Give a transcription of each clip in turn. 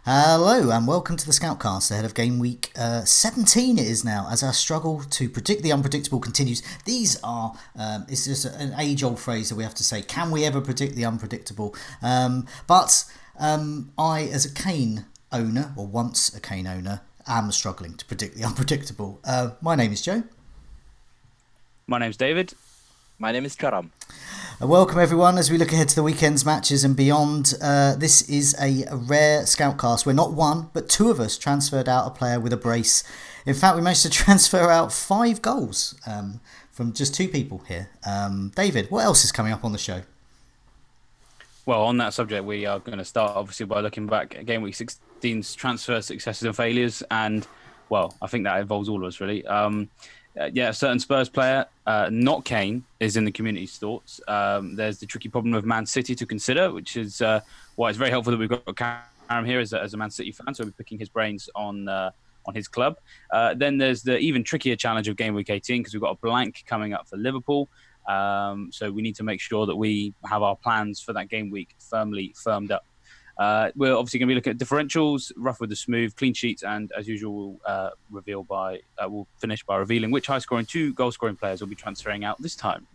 Hello and welcome to the Scoutcast ahead of Gameweek 17 it is now, as our struggle to predict the unpredictable continues. These are, it's just an age-old phrase that we have to say, can we ever predict the unpredictable? But I, as a Kane owner, or once a Kane owner, am struggling to predict the unpredictable. My name is Joe. My name's David. My name is Karam. Welcome everyone as we look ahead to the weekend's matches and beyond. This is a rare Scoutcast where not one but two of us transferred out a player with a brace. In fact, we managed to transfer out 5 goals from just 2 people here. David, what else is coming up on the show? Well, on that subject, we are going to start obviously by looking back at Gameweek 16's transfer successes and failures, and well, I think that involves all of us really. A certain Spurs player, not Kane, is in the community's thoughts. There's the tricky problem of Man City to consider, which is why it's very helpful that we've got Karam here as a Man City fan, so we'll be picking his brains on his club. Then there's the even trickier challenge of Game Week 18, because we've got a blank coming up for Liverpool. So we need to make sure that we have our plans for that game week firmly firmed up. We're obviously going to be looking at differentials, rough with the smooth, clean sheets, and as usual, we'll finish by revealing which high-scoring 2 goal-scoring players will be transferring out this time.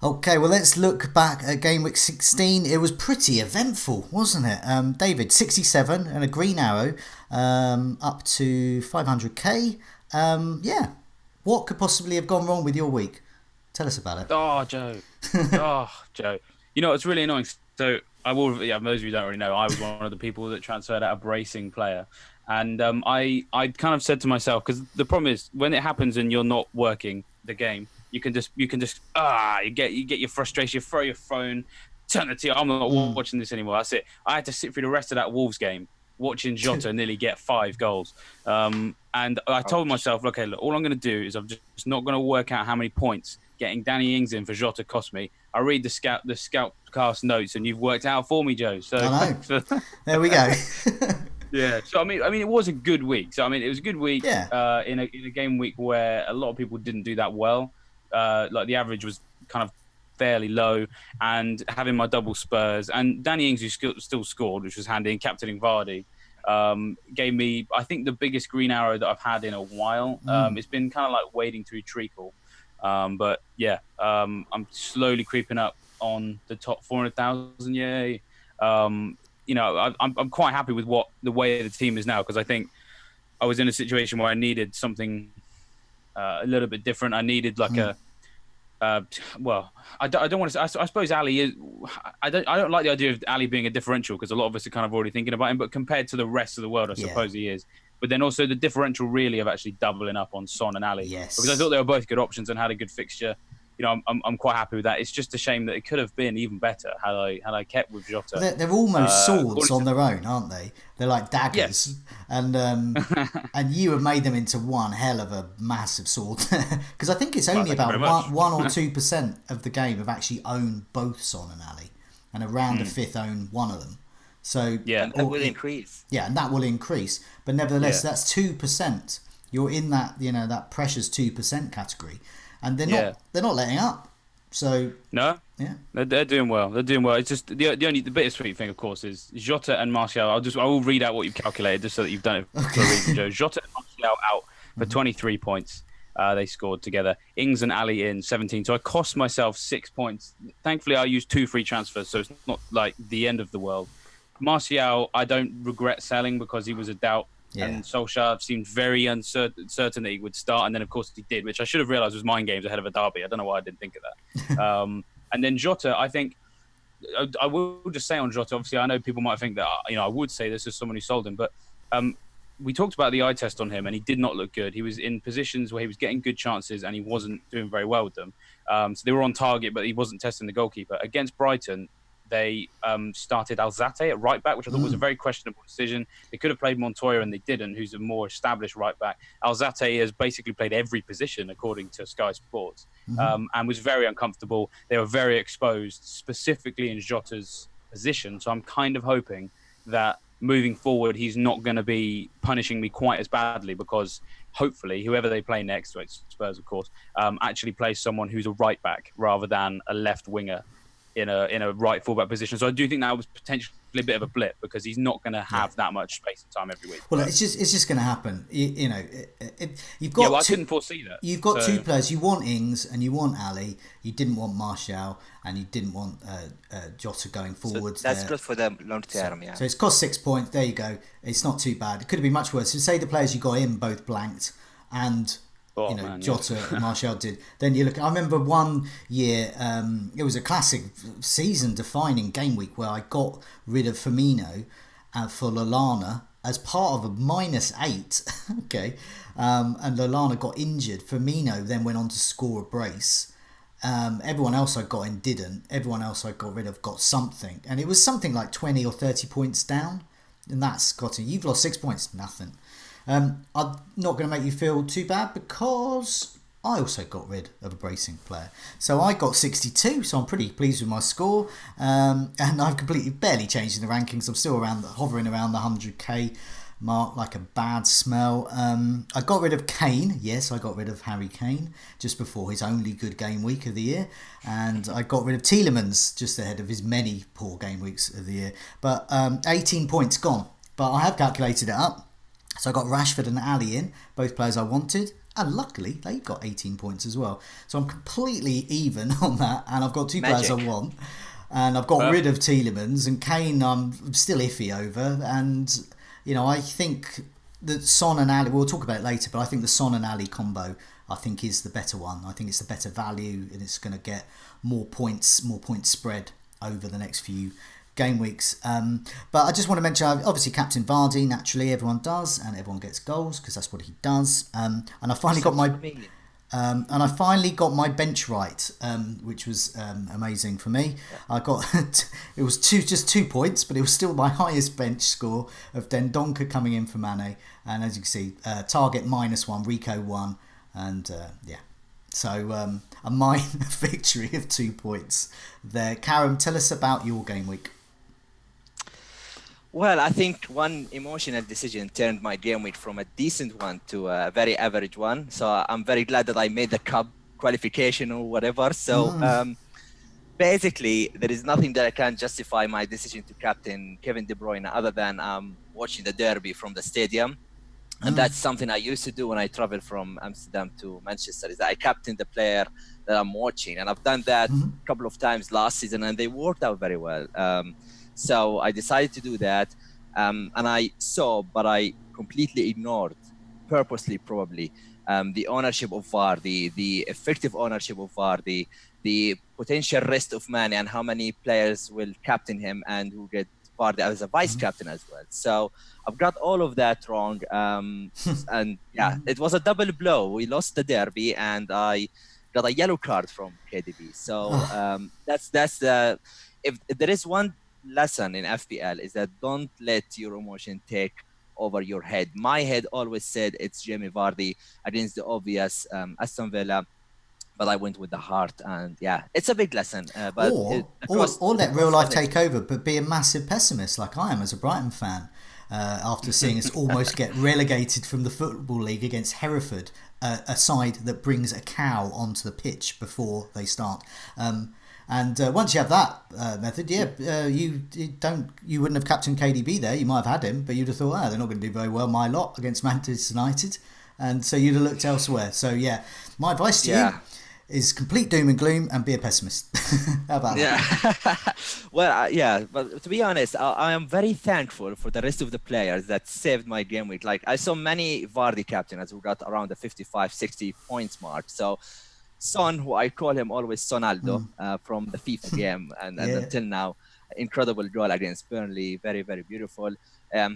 Okay, well, let's look back at Game Week 16. It was pretty eventful, wasn't it? David, 67 and a green arrow up to 500k. What could possibly have gone wrong with your week? Tell us about it. Oh, Joe. Joe. You know, it's really annoying. So those of you who don't already know, I was one of the people that transferred out a bracing player. And I kind of said to myself, because the problem is when it happens and you're not working the game, you get your frustration, you throw your phone, turn the TV. I'm not watching this anymore. That's it. I had to sit through the rest of that Wolves game watching Jota nearly get 5 goals. And I told myself, okay, look, all I'm going to do is I'm just not going to work out how many points getting Danny Ings in for Jota cost me. I read the Scoutcast notes, and you've worked out for me, Joe. So I know. There we go. Yeah. So I mean, it was a good week. So I mean, it was a good week. Yeah. In a game week where a lot of people didn't do that well. Like the average was kind of fairly low, and having my double Spurs and Danny Ings, who still scored, which was handy, and captaining Vardy, gave me, I think, the biggest green arrow that I've had in a while. It's been kind of like wading through treacle. But yeah, I'm slowly creeping up on the top 400,000. Yay! I'm quite happy with the way the team is now, because I think I was in a situation where I needed something a little bit different. I needed like I don't want to. I suppose Ali is. I don't like the idea of Ali being a differential, because a lot of us are kind of already thinking about him. But compared to the rest of the world, I suppose he is. But then also the differential really of actually doubling up on Son and Ali. Yes. Because I thought they were both good options and had a good fixture. You know, I'm quite happy with that. It's just a shame that it could have been even better had I kept with Jota. They're almost swords on their own, aren't they? They're like daggers. Yes. And you have made them into one hell of a massive sword. Because I think it's only about 1 or 2% of the game have actually owned both Son and Ali, and around a fifth own one of them. So that will increase. Yeah, and that will increase. But nevertheless, that's 2%. You're in that, that precious 2% category, and they're not letting up. So no, yeah, they're doing well. They're doing well. It's just the bittersweet thing, of course, is Jota and Martial. I will read out what you've calculated just so that you've done it for a reason, Joe. Jota and Martial out for 23 points. They scored together. Ings and Ali in 17. So I cost myself 6 points. Thankfully, I used 2 free transfers, so it's not like the end of the world. Martial, I don't regret selling, because he was a doubt. Yeah. And Solskjaer seemed very certain that he would start, and then of course he did, which I should have realised was mind games ahead of a derby. I don't know why I didn't think of that. And then Jota, I think, I will just say on Jota, obviously I know people might think that, I would say this as someone who sold him, but we talked about the eye test on him, and he did not look good. He was in positions where he was getting good chances, and he wasn't doing very well with them. So they were on target, but he wasn't testing the goalkeeper. Against Brighton, they started Alzate at right back, which I thought was a very questionable decision. They could have played Montoya, and they didn't, who's a more established right back. Alzate has basically played every position, according to Sky Sports, and was very uncomfortable. They were very exposed, specifically in Jota's position. So I'm kind of hoping that moving forward, he's not going to be punishing me quite as badly, because hopefully whoever they play next, well, it's Spurs, of course, actually plays someone who's a right back rather than a left winger in a right fullback position. So I do think that was potentially a bit of a blip because he's not going to have that much space and time every week. Well, it's just going to happen. You've got. I couldn't foresee that. You've got two players. You want Ings and you want Ali. You didn't want Martial and you didn't want Jota going forwards. So that's good for them long term. So it's cost 6 points. There you go. It's not too bad. It could have been much worse. So say the players you got in both blanked and. Jota and Martial did. Then you look. I remember one year. It was a classic season-defining game week where I got rid of Firmino for Lallana as part of a -8. Okay, and Lallana got injured. Firmino then went on to score a brace. Everyone else I got in didn't. Everyone else I got rid of got something, and it was something like 20 or 30 points down. And that's got to. You've lost 6 points. Nothing. I'm not going to make you feel too bad because I also got rid of a bracing player. So I got 62, so I'm pretty pleased with my score. And I've completely barely changed in the rankings. I'm still hovering around the 100k mark like a bad smell. I got rid of Kane. Yes, I got rid of Harry Kane just before his only good game week of the year. And I got rid of Tielemans just ahead of his many poor game weeks of the year. But 18 points gone. But I have calculated it up. So I got Rashford and Ali in, both players I wanted, and luckily they got 18 points as well. So I'm completely even on that, and I've got two players I want, and I've got rid of Tielemans, and Kane I'm still iffy over, and I think that Son and Ali, we'll talk about it later, but I think the Son and Ali combo I think is the better one. I think it's the better value, and it's going to get more points spread over the next few game weeks. But I just want to mention, obviously Captain Vardy, naturally everyone does, and everyone gets goals because that's what he does. And I finally got my bench right, which was amazing for me. I got it was just 2 points, but it was still my highest bench score of Dendonka coming in for Mane, and as you can see, target -1, Rico 1, and so a minor victory of 2 points there. Karam, tell us about your game week. Well, I think one emotional decision turned my game week from a decent one to a very average one. So I'm very glad that I made the cup qualification or whatever. So basically, there is nothing that I can justify my decision to captain Kevin De Bruyne other than watching the derby from the stadium. And that's something I used to do when I traveled from Amsterdam to Manchester, is that I captain the player that I'm watching. And I've done that a couple of times last season, and they worked out very well. So I decided to do that, and I saw, but I completely ignored, purposely probably, the ownership of Vardy, the effective ownership of Vardy, the potential rest of Mane, and how many players will captain him and who get Vardy as a vice captain as well. So I've got all of that wrong, and it was a double blow. We lost the derby, and I got a yellow card from KDB. So that's the if there is one lesson in FPL, is that don't let your emotion take over your head. My head always said it's Jamie Vardy against the obvious Aston Villa, but I went with the heart, and it's a big lesson. Or let real life take over, but be a massive pessimist like I am as a Brighton fan. After seeing us almost get relegated from the Football League against Hereford, a side that brings a cow onto the pitch before they start. And once you have that method, you wouldn't have captained KDB there. You might have had him, but you'd have thought, they're not going to do very well, my lot, against Manchester United. And so you'd have looked elsewhere. So, my advice to you is complete doom and gloom and be a pessimist. How about that? Well, but to be honest, I am very thankful for the rest of the players that saved my game week. Like, I saw many Vardy captains who got around the 55-60 points mark. So Son, who I call him always Sonaldo from the FIFA game, and until now, incredible goal against Burnley, very, very beautiful.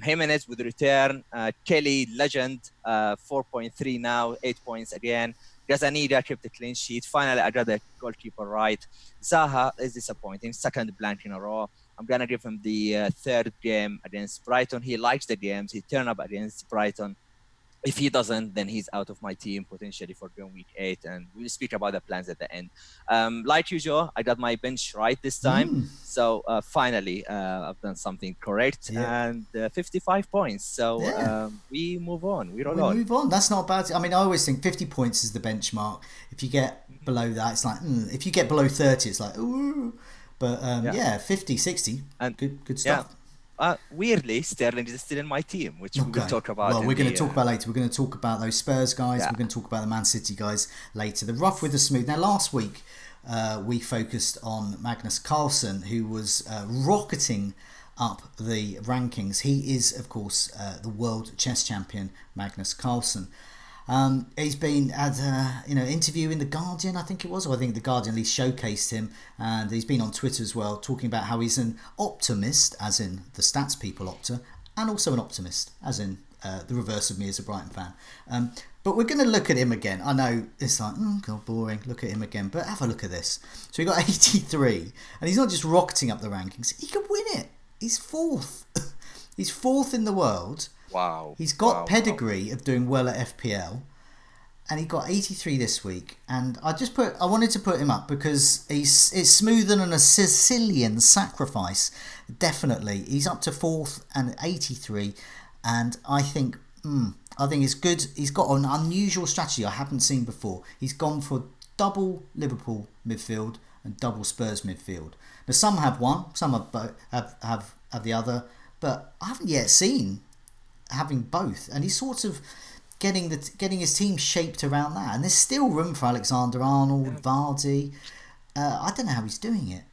Jimenez with return, Kelly, legend, 4.3 now, 8 points again. Gazzaniga kept a clean sheet. Finally, I got the goalkeeper right. Zaha is disappointing, second blank in a row. I'm going to give him the third game against Brighton. He likes the games. He turned up against Brighton. If he doesn't, then he's out of my team potentially for game week 8, and we'll speak about the plans at the end. Like usual, I got my bench right this time, so finally I've done something correct, and 55 points. So we move on. We move on. That's not bad. I mean, I always think 50 points is the benchmark. If you get below that, it's like if you get below 30, it's like ooh. But 50, 60, and good stuff. weirdly, Sterling is still in my team, which we will talk about. Well, we're going to talk about later. We're going to talk about those Spurs guys. Yeah. We're going to talk about the Man City guys later. The rough with the smooth. Now, last week we focused on Magnus Carlsen, who was rocketing up the rankings. He is, of course, the world chess champion, Magnus Carlsen. He's been at an interview in The Guardian, I think it was, or I think The Guardian at least showcased him, and he's been on Twitter as well, talking about how he's an optimist, as in the stats people Opta, and also an optimist, as in the reverse of me as a Brighton fan. But we're going to look at him again. I know it's like, God, boring, look at him again, but have a look at this. So he got 83, and he's not just rocketing up the rankings, he could win it. He's fourth. He's fourth in the world. Wow. He's got pedigree of doing well at FPL, and he got 83 this week. And I wanted to put him up because it's smoother than a Sicilian sacrifice. Definitely. He's up to fourth and 83, and I think it's good. He's got an unusual strategy I haven't seen before. He's gone for double Liverpool midfield and double Spurs midfield. Now some have one, some have the other, but I haven't yet seen having both, and he's sort of getting his team shaped around that. And there's still room for Alexander-Arnold, Vardy. I don't know how he's doing it.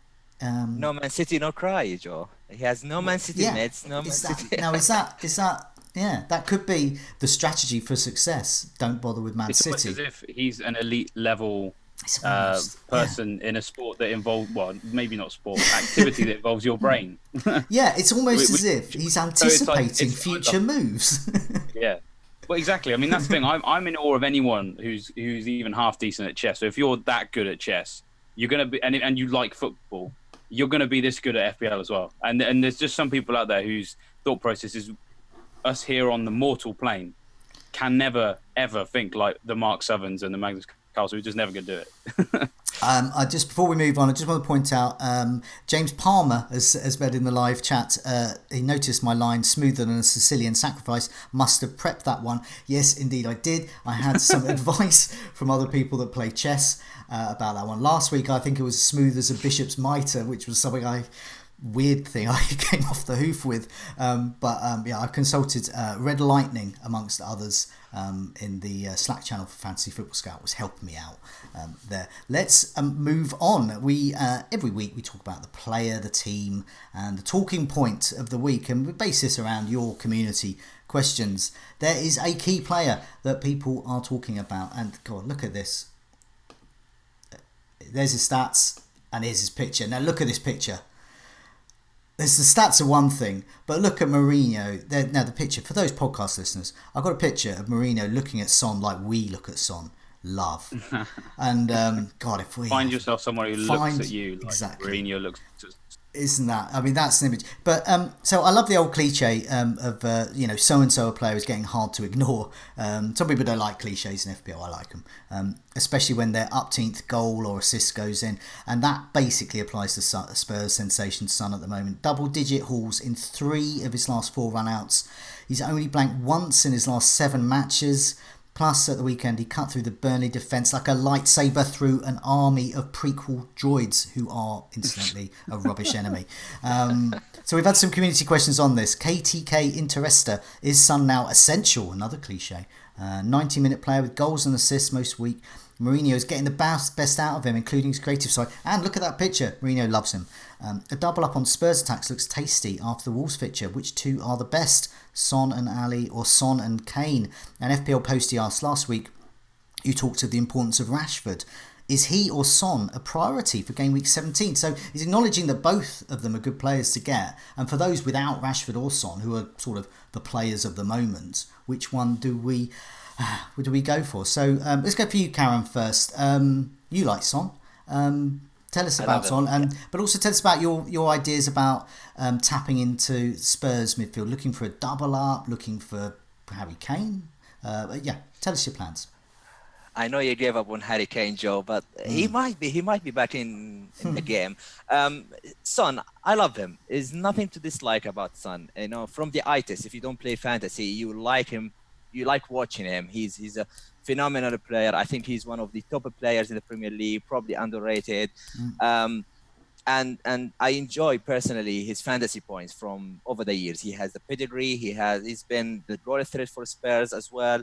No Man City, no cry, Joe. He has no Man City mates. No Man City. Now is that? Yeah, that could be the strategy for success. Don't bother with Man City. It's almost as if he's an elite level person in a sport that involves, well, maybe not sport, activity that involves your brain. Yeah, it's almost as if he's anticipating future moves. Yeah, well, exactly. I mean, that's the thing. I'm in awe of anyone who's even half decent at chess. So if you're that good at chess, you're gonna be, and you like football, you're gonna be this good at FPL as well. And there's just some people out there whose thought process is, us here on the mortal plane can never ever think like the Mark Southerns and the Magnus Carlsen. We're just never going to do it. Before we move on, I just want to point out James Palmer has read in the live chat. He noticed my line, smoother than a Sicilian sacrifice. Must have prepped that one. Yes, indeed I did. I had some advice from other people that play chess about that one. Last week I think it was smooth as a bishop's mitre, which was something weird thing I came off the hoof with. I consulted Red Lightning amongst others in the Slack channel for Fantasy Football Scout, was helping me out there. Let's move on. We every week we talk about the player, the team, and the talking point of the week, and we base this around your community questions. There is a key player that people are talking about, and God, look at this. There's his stats, and here's his picture. Now look at this picture. There's the stats are one thing, but look at Mourinho. Now the picture, for those podcast listeners, I've got a picture of Mourinho looking at Son like we look at Son. Love. And God, if we find yourself someone who looks at you like exactly. Mourinho looks at. Isn't that? I mean, that's an image. But so I love the old cliche of so and so a player is getting hard to ignore. Some people don't like cliches in FPL. I like them, especially when their upteenth goal or assist goes in, and that basically applies to Spurs sensation Son at the moment. Double-digit hauls in 3 of his last 4 run-outs. He's only blanked once in his last 7 matches. Plus, at the weekend, he cut through the Burnley defence like a lightsaber through an army of prequel droids, who are, incidentally, a rubbish enemy. So we've had some community questions on this. KTK Interesta, is Son now essential? Another cliche. 90-minute player with goals and assists most week. Mourinho is getting the best out of him, including his creative side. And look at that picture. Mourinho loves him. A double up on Spurs attacks looks tasty after the Wolves fixture. Which 2 are the best? Son and Ali or Son and Kane? And FPL Posty asked last week, you talked of the importance of Rashford. Is he or Son a priority for Gameweek 17? So he's acknowledging that both of them are good players to get. And for those without Rashford or Son, who are sort of the players of the moment, which one do we go for? So let's go for you, Karam, first. You like Son. Tell us about Son, but also tell us about your ideas about tapping into Spurs midfield, looking for a double up, looking for Harry Kane. Tell us your plans. I know you gave up on Harry Kane, Joe, but he might be back in the game. Son, I love him. There's nothing to dislike about Son. From the eye test, if you don't play fantasy, you like him. You like watching him. He's a phenomenal player. I think he's one of the top players in the Premier League, probably underrated. and I enjoy personally his fantasy points from over the years. He has the pedigree. He's been the goal threat for Spurs as well,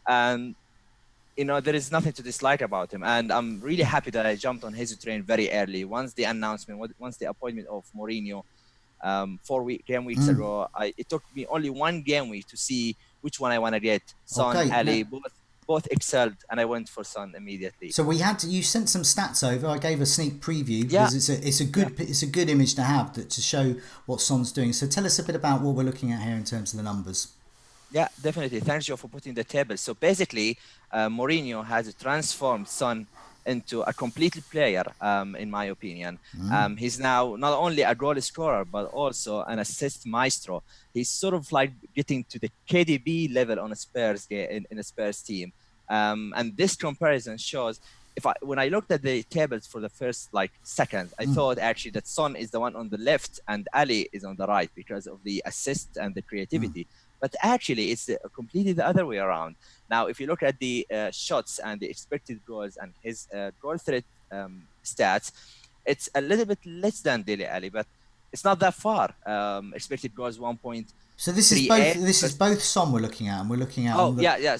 and there is nothing to dislike about him. And I'm really happy that I jumped on his train very early. Once the appointment of Mourinho, 4 game weeks ago, it took me only 1 game week to see which one I want to get. Son, Ali, both excelled, and I went for Son immediately. So you sent some stats over. I gave a sneak preview because it's a good image to have to show what Son's doing. So tell us a bit about what we're looking at here in terms of the numbers. Yeah, definitely. Thanks, Joe, for putting the table. So basically, Mourinho has transformed Son into a complete player, in my opinion. He's now not only a goal scorer, but also an assist maestro. He's sort of like getting to the KDB level on a Spurs in a Spurs team. And this comparison shows, when I looked at the tables for the first seconds, I thought actually that Son is the one on the left and Ali is on the right because of the assist and the creativity. But actually, it's completely the other way around. Now, if you look at the shots and the expected goals and his goal threat stats, it's a little bit less than Dele Alli, but it's not that far. Expected goals 1.38. So this is both Son we're looking at, and we're looking at.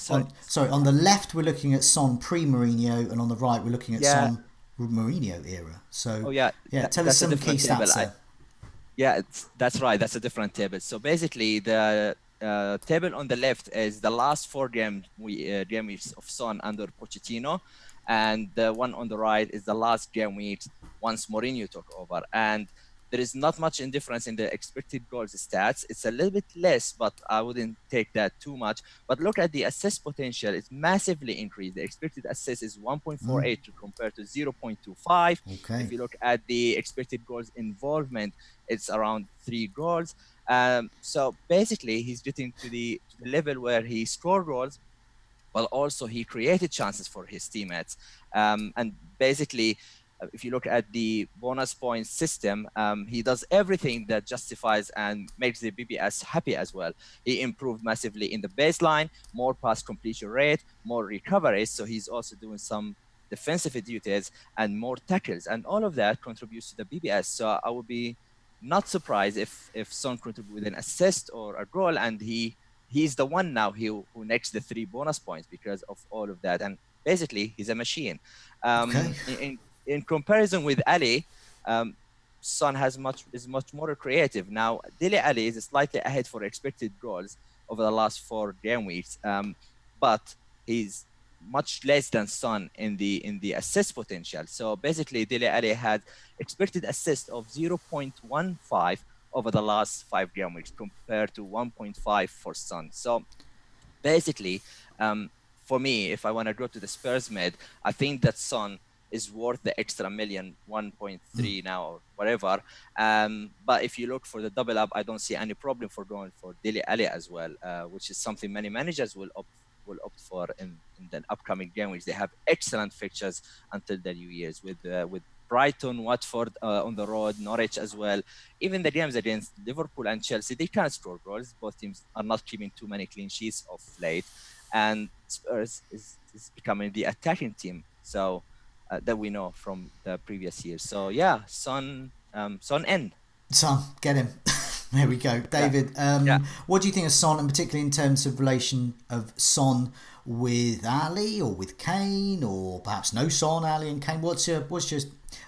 Sorry, on the left we're looking at Son pre-Mourinho, and on the right we're looking at Son Mourinho era. So tell us some key stats there. That's right. That's a different table. So basically, the table on the left is the last 4 game weeks of Son under Pochettino, and the one on the right is the last game weeks once Mourinho took over. And there is not much difference in the expected goals stats. It's a little bit less, but I wouldn't take that too much. But look at the assist potential. It's massively increased. The expected assist is 1.48 compared to 0.25. Okay. If you look at the expected goals involvement, it's around 3 goals. So basically, he's getting to the level where he scored goals, but also he created chances for his teammates. And basically, if you look at the bonus points system, he does everything that justifies and makes the BBS happy as well. He improved massively in the baseline, more pass completion rate, more recoveries. So he's also doing some defensive duties and more tackles. And all of that contributes to the BBS. So I would be not surprised if Son contributes with an assist or a goal, and he's the one now who next the 3 bonus points because of all of that. And basically, he's a machine. In comparison with Ali, Son is much more creative. Now, Dele Alli is slightly ahead for expected goals over the last 4 game weeks, but he's much less than Son in the assist potential. So basically, Dele Alli had expected assist of 0.15 over the last 5 game weeks compared to 1.5 for Son. So basically, for me, if I want to go to the Spurs mid, I think that Son is worth the extra million, 1.3 now or whatever. But if you look for the double up, I don't see any problem for going for Dele Alli as well, which is something many managers will opt for in the upcoming game, which they have excellent fixtures until the New Year's with Brighton, Watford on the road, Norwich as well. Even the games against Liverpool and Chelsea, they can score goals. Both teams are not keeping too many clean sheets of late, and Spurs is becoming the attacking team. So that we know from the previous years. So yeah, Son in. Son, get him. There we go. David, what do you think of Son, and particularly in terms of relation of Son with Ali or with Kane, or perhaps no Son, Ali and Kane? What's your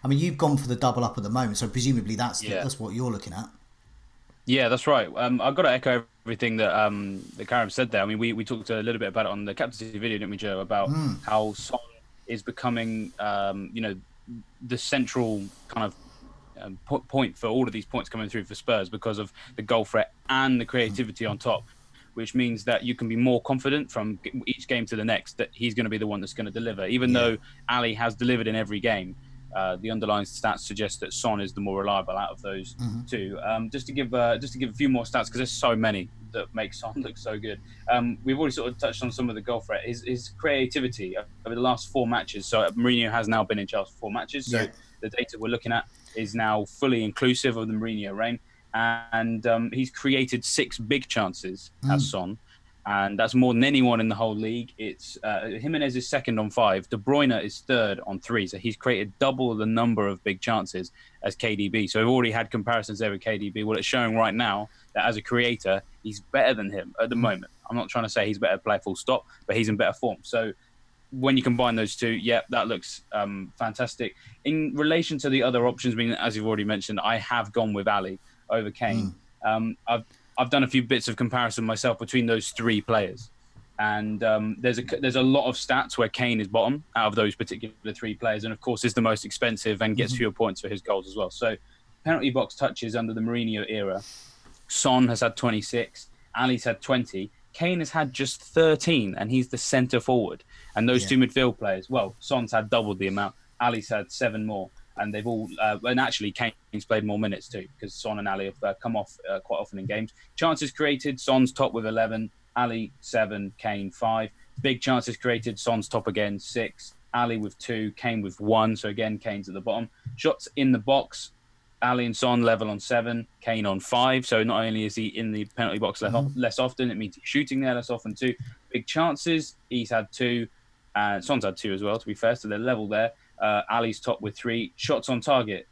I mean, you've gone for the double up at the moment, so presumably that's what you're looking at. Yeah, that's right. I've got to echo everything that Karam said there. I mean, we talked a little bit about it on the captaincy video, didn't we, Joe, about how Son is becoming, the central kind of point for all of these points coming through for Spurs because of the goal threat and the creativity on top, which means that you can be more confident from each game to the next that he's going to be the one that's going to deliver. Even though Ali has delivered in every game, the underlying stats suggest that Son is the more reliable out of those two. Just to give a few more stats, because there's so many that make Son look so good. We've already sort of touched on some of the goal threat. His creativity over the last 4 matches. So Mourinho has now been in charge for 4 matches. So the data we're looking at is now fully inclusive of the Mourinho reign. And he's created 6 big chances as Son. and that's more than anyone in the whole league. It's Jimenez is second on 5. De Bruyne is third on 3. So he's created double the number of big chances as KDB. So we've already had comparisons there with KDB. Well, it's showing right now that as a creator, he's better than him at the moment. I'm not trying to say he's better player full stop, but he's in better form. So when you combine those two, that looks fantastic. In relation to the other options, as you've already mentioned, I have gone with Ali over Kane. I've done a few bits of comparison myself between those 3 players, and there's a lot of stats where Kane is bottom out of those particular 3 players, and of course is the most expensive and gets fewer points for his goals as well. So penalty box touches under the Mourinho era, Son has had 26, Ali's had 20, Kane has had just 13, and he's the centre forward. And those 2 midfield players, well, Son's had double the amount, Ali's had 7 more. And they've all, and actually Kane's played more minutes too, because Son and Ali have come off quite often in games. Chances created, Son's top with 11, Ali 7, Kane 5. Big chances created, Son's top again, 6, Ali with 2, Kane with 1. So again, Kane's at the bottom. Shots in the box, Ali and Son level on 7, Kane on 5. So not only is he in the penalty box less often, it means he's shooting there less often too. Big chances, he's had 2, Son's had 2 as well, to be fair, so they're level there. Ali's top with 3. Shots on target,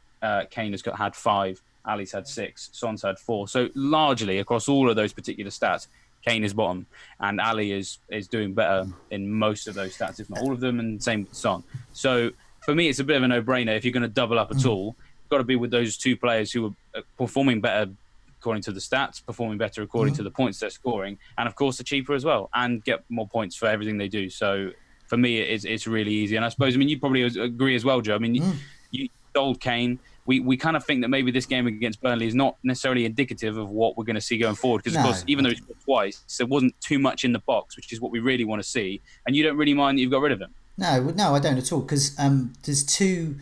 Kane has had 5, Ali's had 6, Son's had 4. So largely across all of those particular stats, Kane is bottom, and Ali is doing better in most of those stats, if not all of them, and same with Son. So for me, it's a bit of a no-brainer. If you're going to double up at all, you've got to be with those 2 players who are performing better according to the stats, performing better according to the points they're scoring, and of course, they're cheaper as well, and get more points for everything they do. So for me, it's really easy. And I suppose, you probably agree as well, Joe. You sold Kane. We kind of think that maybe this game against Burnley is not necessarily indicative of what we're going to see going forward. Because, of course, even though he scored twice, there wasn't too much in the box, which is what we really want to see. And you don't really mind that you've got rid of him. No, I don't at all. Because there's 2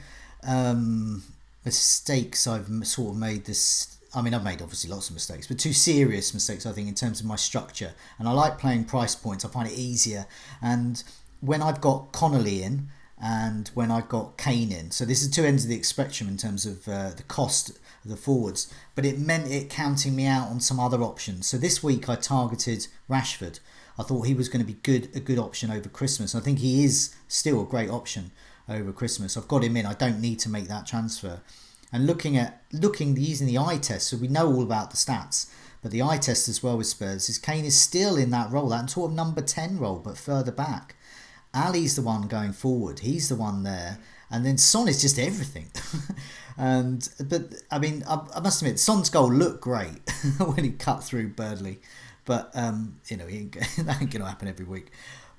mistakes I've sort of made this... I've made obviously lots of mistakes, but 2 serious mistakes, I think, in terms of my structure. And I like playing price points. I find it easier. And when I've got Connolly in and when I've got Kane in, so this is 2 ends of the spectrum in terms of the cost of the forwards, but it meant it counting me out on some other options. So this week I targeted Rashford. I thought he was going to be a good option over Christmas. I think he is still a great option over Christmas. I've got him in. I don't need to make that transfer. And using the eye test, so we know all about the stats, but the eye test as well with Spurs is Kane is still in that role, that sort of number 10 role, but further back. Ali's the one going forward. He's the one there. And then Son is just everything. I must admit, Son's goal looked great when he cut through Burnley. But, that ain't going to happen every week.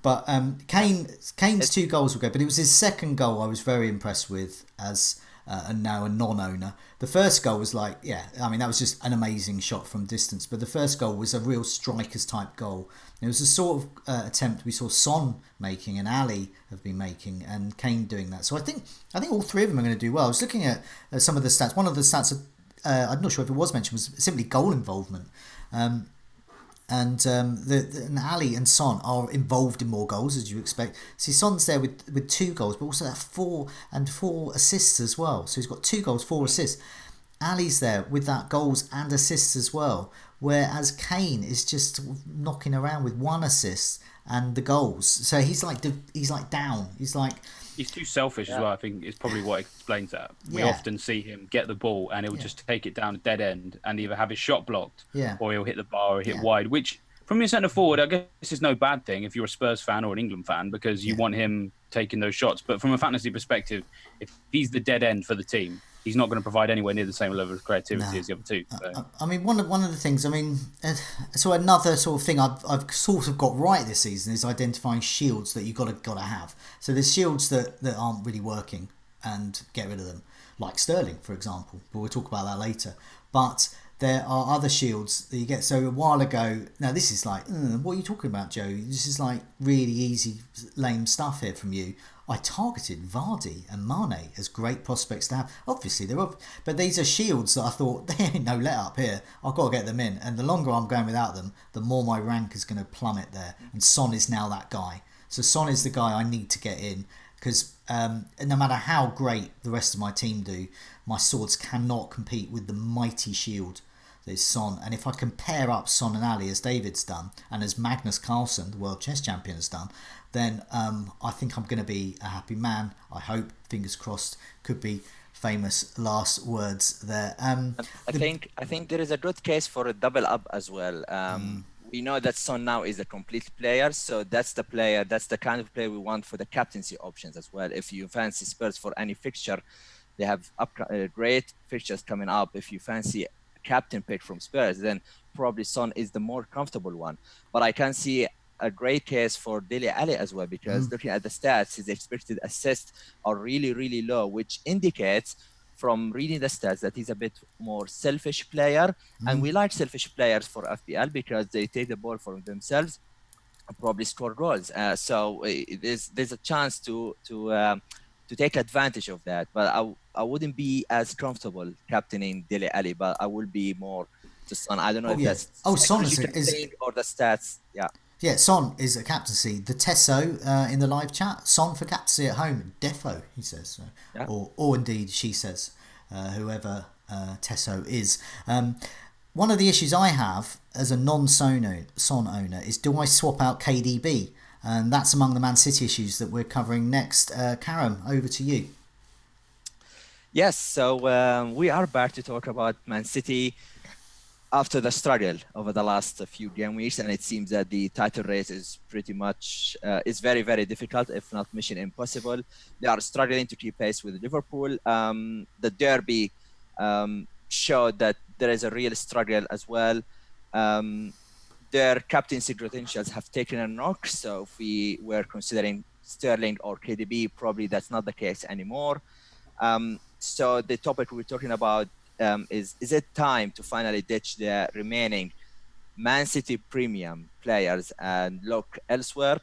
But Kane's 2 goals were great. But it was his second goal I was very impressed with as now a non-owner. The first goal was that was just an amazing shot from distance. But the first goal was a real strikers type goal. It was a sort of attempt we saw Son making and Ali have been making, and Kane doing that. So I think all 3 of them are going to do well. I was looking at some of the stats. One of the stats, I'm not sure if it was mentioned, was simply goal involvement. And Ali and Son are involved in more goals, as you expect. See, Son's there with 2 goals, but also that 4 assists as well. So he's got 2 goals, 4 assists. Ali's there with that goals and assists as well, whereas Kane is just knocking around with 1 assist and the goals. So he's like down. He's too selfish as well. I think it's probably what explains that. We often see him get the ball and he'll just take it down a dead end and either have his shot blocked or he'll hit the bar or hit wide, which from your centre forward, I guess is no bad thing if you're a Spurs fan or an England fan, because you want him taking those shots. But from a fantasy perspective, if he's the dead end for the team, he's not going to provide anywhere near the same level of creativity as the other 2. So. One of the things, so another sort of thing I've sort of got right this season is identifying shields that you've got to have. So there's shields that aren't really working and get rid of them, like Sterling, for example. But we'll talk about that later. But there are other shields that you get. So a while ago, now this is like, what are you talking about, Joe? This is like really easy, lame stuff here from you. I targeted Vardy and Mane as great prospects to have. Obviously, but these are shields that I thought, there ain't no let up here. I've got to get them in. And the longer I'm going without them, the more my rank is going to plummet there. And Son is now that guy. So Son is the guy I need to get in, because no matter how great the rest of my team do, my swords cannot compete with the mighty shield there's Son. And if I can pair up Son and Ali as David's done, and as Magnus Carlsen, the world chess champion, has done, then I think I'm going to be a happy man. I hope, fingers crossed, could be famous last words there. I think there is a good case for a double up as well. We know that Son now is a complete player, so that's the kind of player we want for the captaincy options as well. If you fancy Spurs for any fixture, they have great fixtures coming up. If you fancy a captain pick from Spurs, then probably Son is the more comfortable one. But I can see a great case for Dele Alli as well, because looking at the stats, his expected assists are really, really low, which indicates from reading the stats that he's a bit more selfish player. And we like selfish players for FPL because they take the ball for themselves and probably score goals. So there's a chance to take advantage of that. But I wouldn't be as comfortable captaining Dele Alli, but I will be more to Son. I don't know if that's Son is or the stats. Yeah, Son is a captaincy. The Tesso in the live chat, Son for captaincy at home, defo, he says. So. Yeah. Or indeed she says, whoever Tesso is. One of the issues I have as a non-Son owner is, do I swap out KDB? And that's among the Man City issues that we're covering next. Karam, over to you. Yes, so we are back to talk about Man City after the struggle over the last few game weeks, and it seems that the title race is pretty much is very, very difficult, if not mission impossible. They are struggling to keep pace with Liverpool. The derby showed that there is a real struggle as well. Their captaincy credentials have taken a knock, so if we were considering Sterling or KDB, probably that's not the case anymore. So the topic we're talking about is it time to finally ditch the remaining Man City premium players and look elsewhere?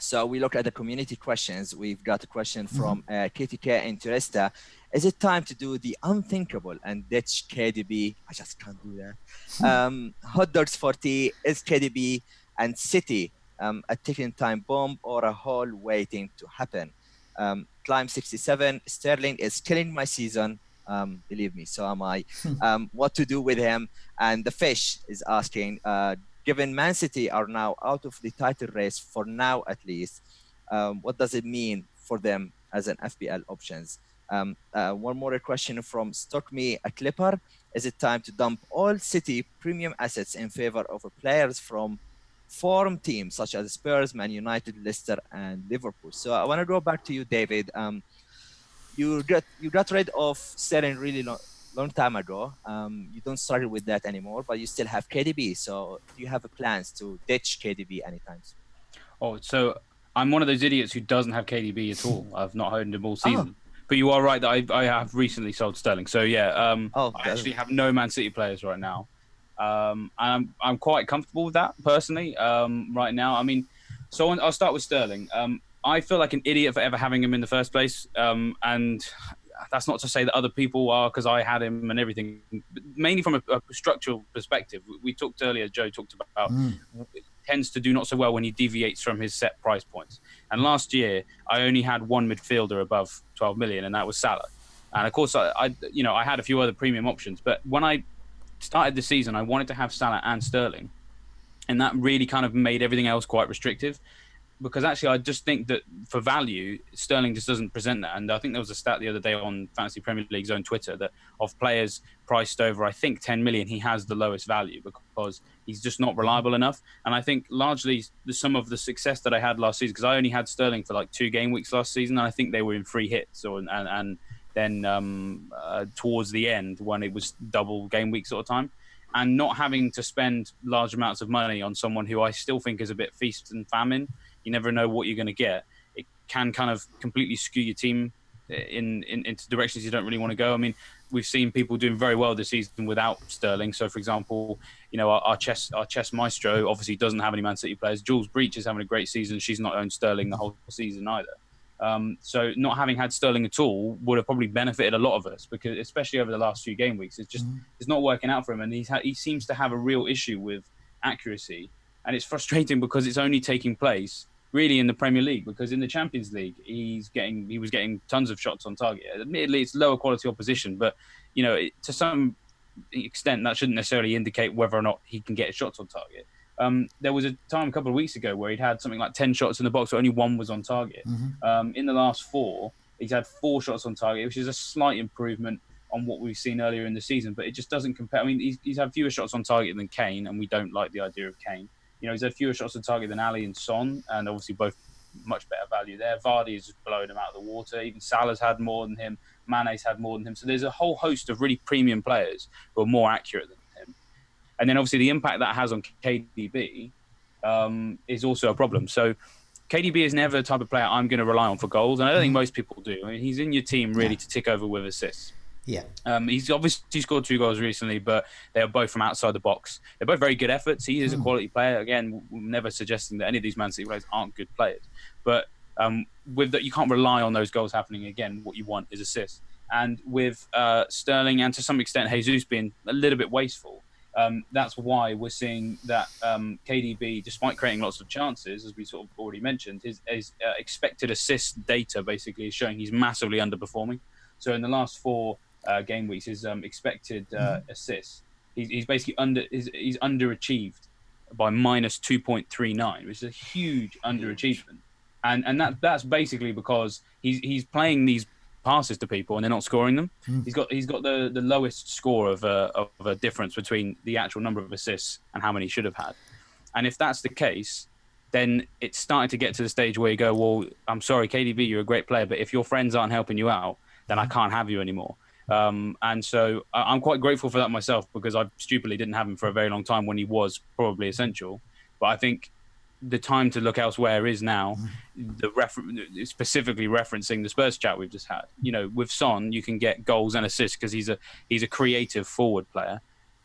So we look at the community questions. We've got a question from KTK Interesta. Is it time to do the unthinkable and ditch KDB? I just can't do that. Hot Dogs 40, is KDB and City a ticking time bomb or a hole waiting to happen? Climb 67, Sterling is killing my season. Believe me, so am I. What to do with him? And the Fish is asking, given Man City are now out of the title race for now at least, what does it mean for them as an FPL options? One more question from Stock Me a Clipper. Is it time to dump all City premium assets in favor of players from form teams such as Spurs, Man United, Leicester, and Liverpool? So I want to go back to you, David. You got rid of Sterling really long time ago. You don't struggle with that anymore, but you still have KDB. So do you have plans to ditch KDB anytime soon? Oh, so I'm one of those idiots who doesn't have KDB at all. I've not owned him all season. But you are right that I have recently sold Sterling. So yeah, I actually have no Man City players right now. And I'm quite comfortable with that personally right now. I mean, so I'll start with Sterling. I feel like an idiot for ever having him in the first place. And that's not to say that other people are, because I had him and everything. Mainly from a structural perspective. We talked earlier, Joe talked about it tends to do not so well when he deviates from his set price points. And last year, I only had one midfielder above 12 million, and that was Salah. And of course, I had a few other premium options. But when I started the season, I wanted to have Salah and Sterling. And that really kind of made everything else quite restrictive. Because actually, I just think that for value, Sterling just doesn't present that. And I think there was a stat the other day on Fantasy Premier League's own Twitter that of players priced over, I think, 10 million, he has the lowest value because he's just not reliable enough. And I think largely some of the success that I had last season, because I only had Sterling for like 2 game weeks last season, and I think they were in free hits and then towards the end when it was double game week sort of time. And not having to spend large amounts of money on someone who I still think is a bit feast and famine. You never know what you're going to get. It can kind of completely skew your team into directions you don't really want to go. I mean, we've seen people doing very well this season without Sterling. So, for example, our chess maestro obviously doesn't have any Man City players. Jules Breach is having a great season. She's not owned Sterling the whole season either. So not having had Sterling at all would have probably benefited a lot of us, because especially over the last few game weeks, it's not working out for him. And he seems to have a real issue with accuracy. And it's frustrating because it's only taking place really in the Premier League, because in the Champions League he was getting tons of shots on target. Admittedly, it's lower quality opposition, but to some extent, that shouldn't necessarily indicate whether or not he can get his shots on target. There was a time a couple of weeks ago where he'd had something like 10 shots in the box, but only one was on target. In the last 4, he's had 4 shots on target, which is a slight improvement on what we've seen earlier in the season, but it just doesn't compare. I mean, he's had fewer shots on target than Kane, and we don't like the idea of Kane. He's had fewer shots on target than Ali and Son, and obviously both much better value there. Vardy's blown him out of the water. Even Salah's had more than him. Mane's had more than him. So there's a whole host of really premium players who are more accurate than him. And then obviously the impact that has on KDB is also a problem. So KDB is never the type of player I'm going to rely on for goals, and I don't think most people do. I mean, he's in your team really to tick over with assists. Yeah. He's obviously scored 2 goals recently, but they are both from outside the box. They're both very good efforts. He is a quality player. Again, we're never suggesting that any of these Man City players aren't good players. But with that, you can't rely on those goals happening. Again, what you want is assists. And with Sterling and to some extent Jesus being a little bit wasteful, that's why we're seeing that KDB, despite creating lots of chances, as we sort of already mentioned, his expected assist data basically is showing he's massively underperforming. So in the last 4 game weeks, his expected assists, he's basically he's underachieved by minus 2.39, which is a huge underachievement, and that's basically because he's playing these passes to people and they're not scoring them. He's got the lowest score of a difference between the actual number of assists and how many he should have had, and if that's the case, then it's starting to get to the stage where you go, well, I'm sorry, KDB, you're a great player, but if your friends aren't helping you out, then I can't have you anymore. And so I'm quite grateful for that myself, because I stupidly didn't have him for a very long time when he was probably essential. But I think the time to look elsewhere is now. Specifically referencing the Spurs chat we've just had. With Son, you can get goals and assists because he's a creative forward player.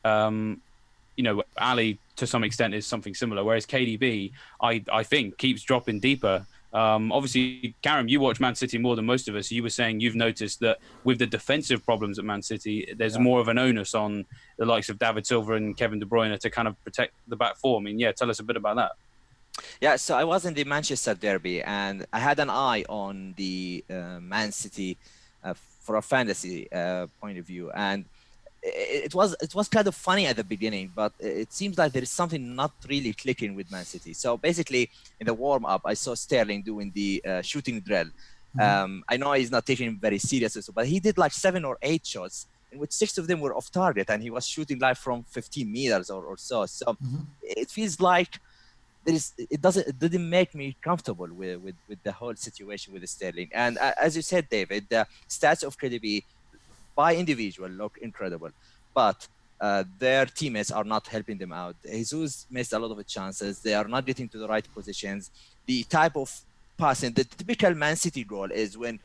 Ali to some extent is something similar, whereas KDB, I think, keeps dropping deeper. Obviously, Karam, you watch Man City more than most of us. You were saying you've noticed that with the defensive problems at Man City, there's more of an onus on the likes of David Silva and Kevin De Bruyne to kind of protect the back four. I mean, tell us a bit about that. Yeah, so I was in the Manchester derby, and I had an eye on the Man City for a fantasy point of view, and it was kind of funny at the beginning, but it seems like there is something not really clicking with Man City. So basically, in the warm-up, I saw Sterling doing the shooting drill. I know he's not taking it very seriously, but he did like 7 or 8 shots, in which 6 of them were off target, and he was shooting like from 15 meters or so. So it feels like it didn't make me comfortable with the whole situation with Sterling. And as you said, David, the stats of KDB by individual look incredible, but their teammates are not helping them out. Jesus missed a lot of chances. They are not getting to the right positions. The type of passing, the typical Man City goal is when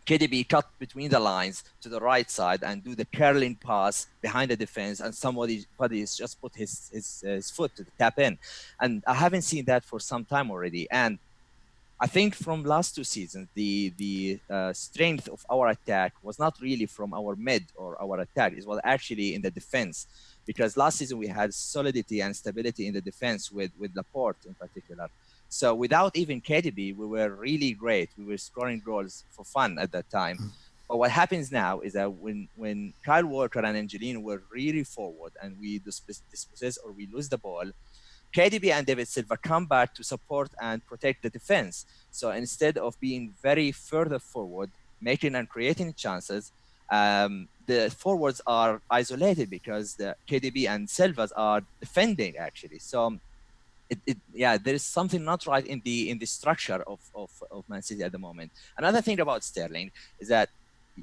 KDB cut between the lines to the right side and do the curling pass behind the defense, and somebody just put his foot to tap in. And I haven't seen that for some time already. And I think from last 2 seasons, the strength of our attack was not really from our mid or our attack. It was actually in the defense, because last season we had solidity and stability in the defense with Laporte in particular. So without even KDB, we were really great. We were scoring goals for fun at that time. But what happens now is that when Kyle Walker and Angelino were really forward and we dispossess or we lose the ball, KDB and David Silva come back to support and protect the defense. So instead of being very further forward, making and creating chances, the forwards are isolated because the KDB and Silvas are defending actually. So there is something not right in the structure of Man City at the moment. Another thing about Sterling is that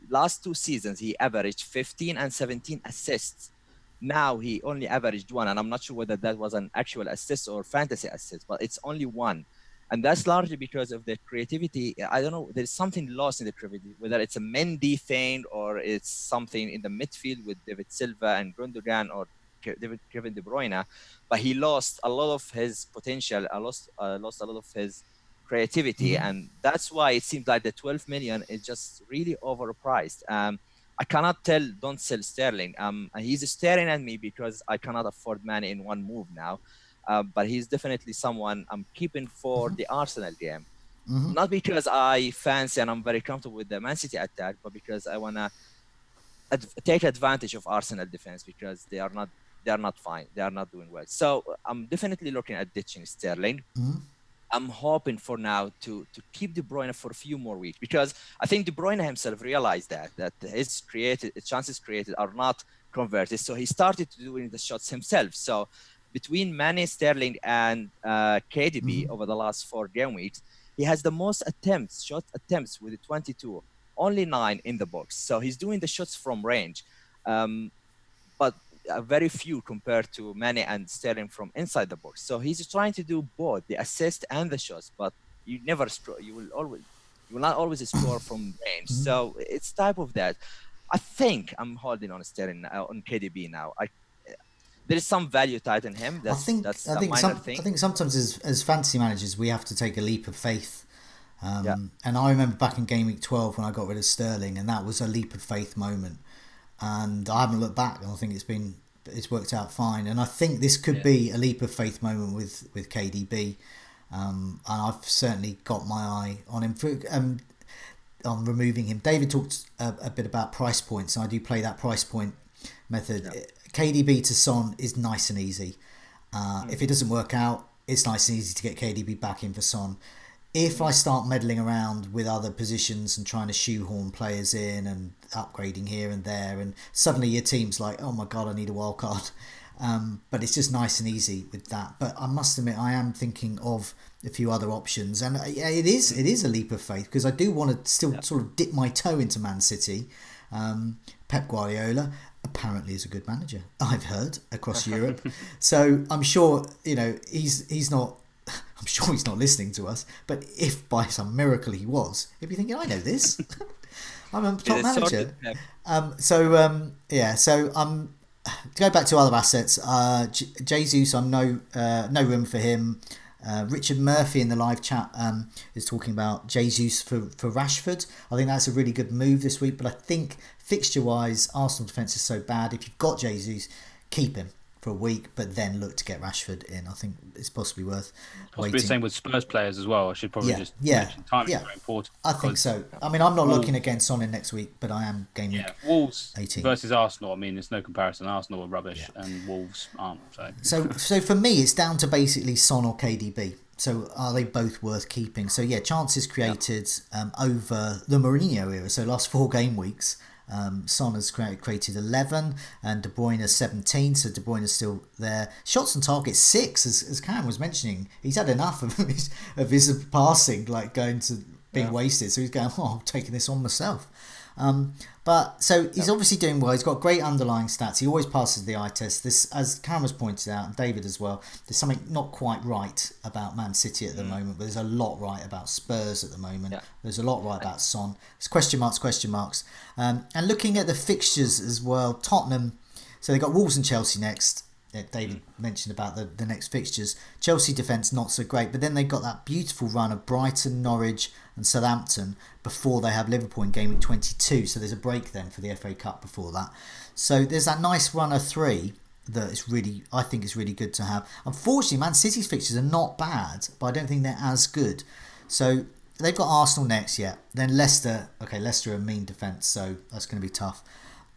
last 2 seasons he averaged 15 and 17 assists. Now he only averaged 1, and I'm not sure whether that was an actual assist or fantasy assist, but it's only 1. And that's largely because of the creativity. I don't know, there's something lost in the creativity, whether it's a Mendy thing or it's something in the midfield with David Silva and Gundogan or Kevin De Bruyne, but he lost a lot of his potential, lost a lot of his creativity, and that's why it seems like the 12 million is just really overpriced. I cannot tell, don't sell Sterling. He's staring at me because I cannot afford Mane in one move now. But he's definitely someone I'm keeping for the Arsenal game. Not because I fancy and I'm very comfortable with the Man City attack, but because I want to take advantage of Arsenal defense because they are not fine. They are not doing well. So I'm definitely looking at ditching Sterling. I'm hoping for now to keep De Bruyne for a few more weeks, because I think De Bruyne himself realized that his chances created are not converted. So he started doing the shots himself. So between Mane, Sterling, and KDB over the last 4 game weeks, he has the most shot attempts with 22, only 9 in the box. So he's doing the shots from range, but very few compared to Mane and Sterling from inside the box. So he's trying to do both the assist and the shots, but you never score. You will not always score from range. So it's type of that. I think I'm holding on Sterling on KDB now. There is some value tied in him. That's a minor thing. I think sometimes as fantasy managers we have to take a leap of faith. And I remember back in Game Week 12 when I got rid of Sterling, and that was a leap of faith moment. And I haven't looked back, and I think it's worked out fine. And I think this could be a leap of faith moment with KDB. And I've certainly got my eye on him on removing him. David talked a bit about price points, and I do play that price point method. KDB to Son is nice and easy. If it doesn't work out, it's nice and easy to get KDB back in for Son. If I start meddling around with other positions and trying to shoehorn players in and upgrading here and there, and suddenly your team's like, oh my God, I need a wild card. But it's just nice and easy with that. But I must admit, I am thinking of a few other options. And it is a leap of faith, because I do want to still sort of dip my toe into Man City. Pep Guardiola apparently is a good manager, I've heard, across Europe. So I'm sure, he's not... I'm sure he's not listening to us, but if by some miracle he was, he'd be thinking, I know this. I'm a top manager. To go back to other assets, Jesus, I'm no room for him. Richard Murphy in the live chat is talking about Jesus for Rashford. I think that's a really good move this week, but I think fixture-wise, Arsenal defence is so bad. If you've got Jesus, keep him for a week, but then look to get Rashford in. I think it's possibly worth waiting. The same with Spurs players as well. I should probably mention timing is very important. I think so. I mean, I'm not looking against Son in next week, but I am game week Wolves 18 versus Arsenal. I mean, there's no comparison. Arsenal are rubbish and Wolves aren't. So for me, it's down to basically Son or KDB. So are they both worth keeping? So chances created over the Mourinho era. So last 4 game weeks. Son has created 11 and De Bruyne 17, so De Bruyne is still there. Shots on target 6, as Karam was mentioning. He's had enough of his passing, like going to being wasted, so he's going, I'm taking this on myself. But so he's obviously doing well. He's got great underlying stats. He always passes the eye test. This, as Karam has pointed out, and David as well, there's something not quite right about Man City at the moment, but there's a lot right about Spurs at the moment. There's a lot right about Son. It's question marks. And looking at the fixtures as well, Tottenham, so they've got Wolves and Chelsea next. David mentioned about the next fixtures. Chelsea defence not so great, but then they've got that beautiful run of Brighton, Norwich and Southampton before they have Liverpool in Game Week 22, so there's a break then for the FA Cup before that. So there's that nice run of 3 that is really, I think is really good to have. Unfortunately, Man City's fixtures are not bad, but I don't think they're as good. So they've got Arsenal next, then Leicester. Okay, Leicester are a mean defence, so that's going to be tough.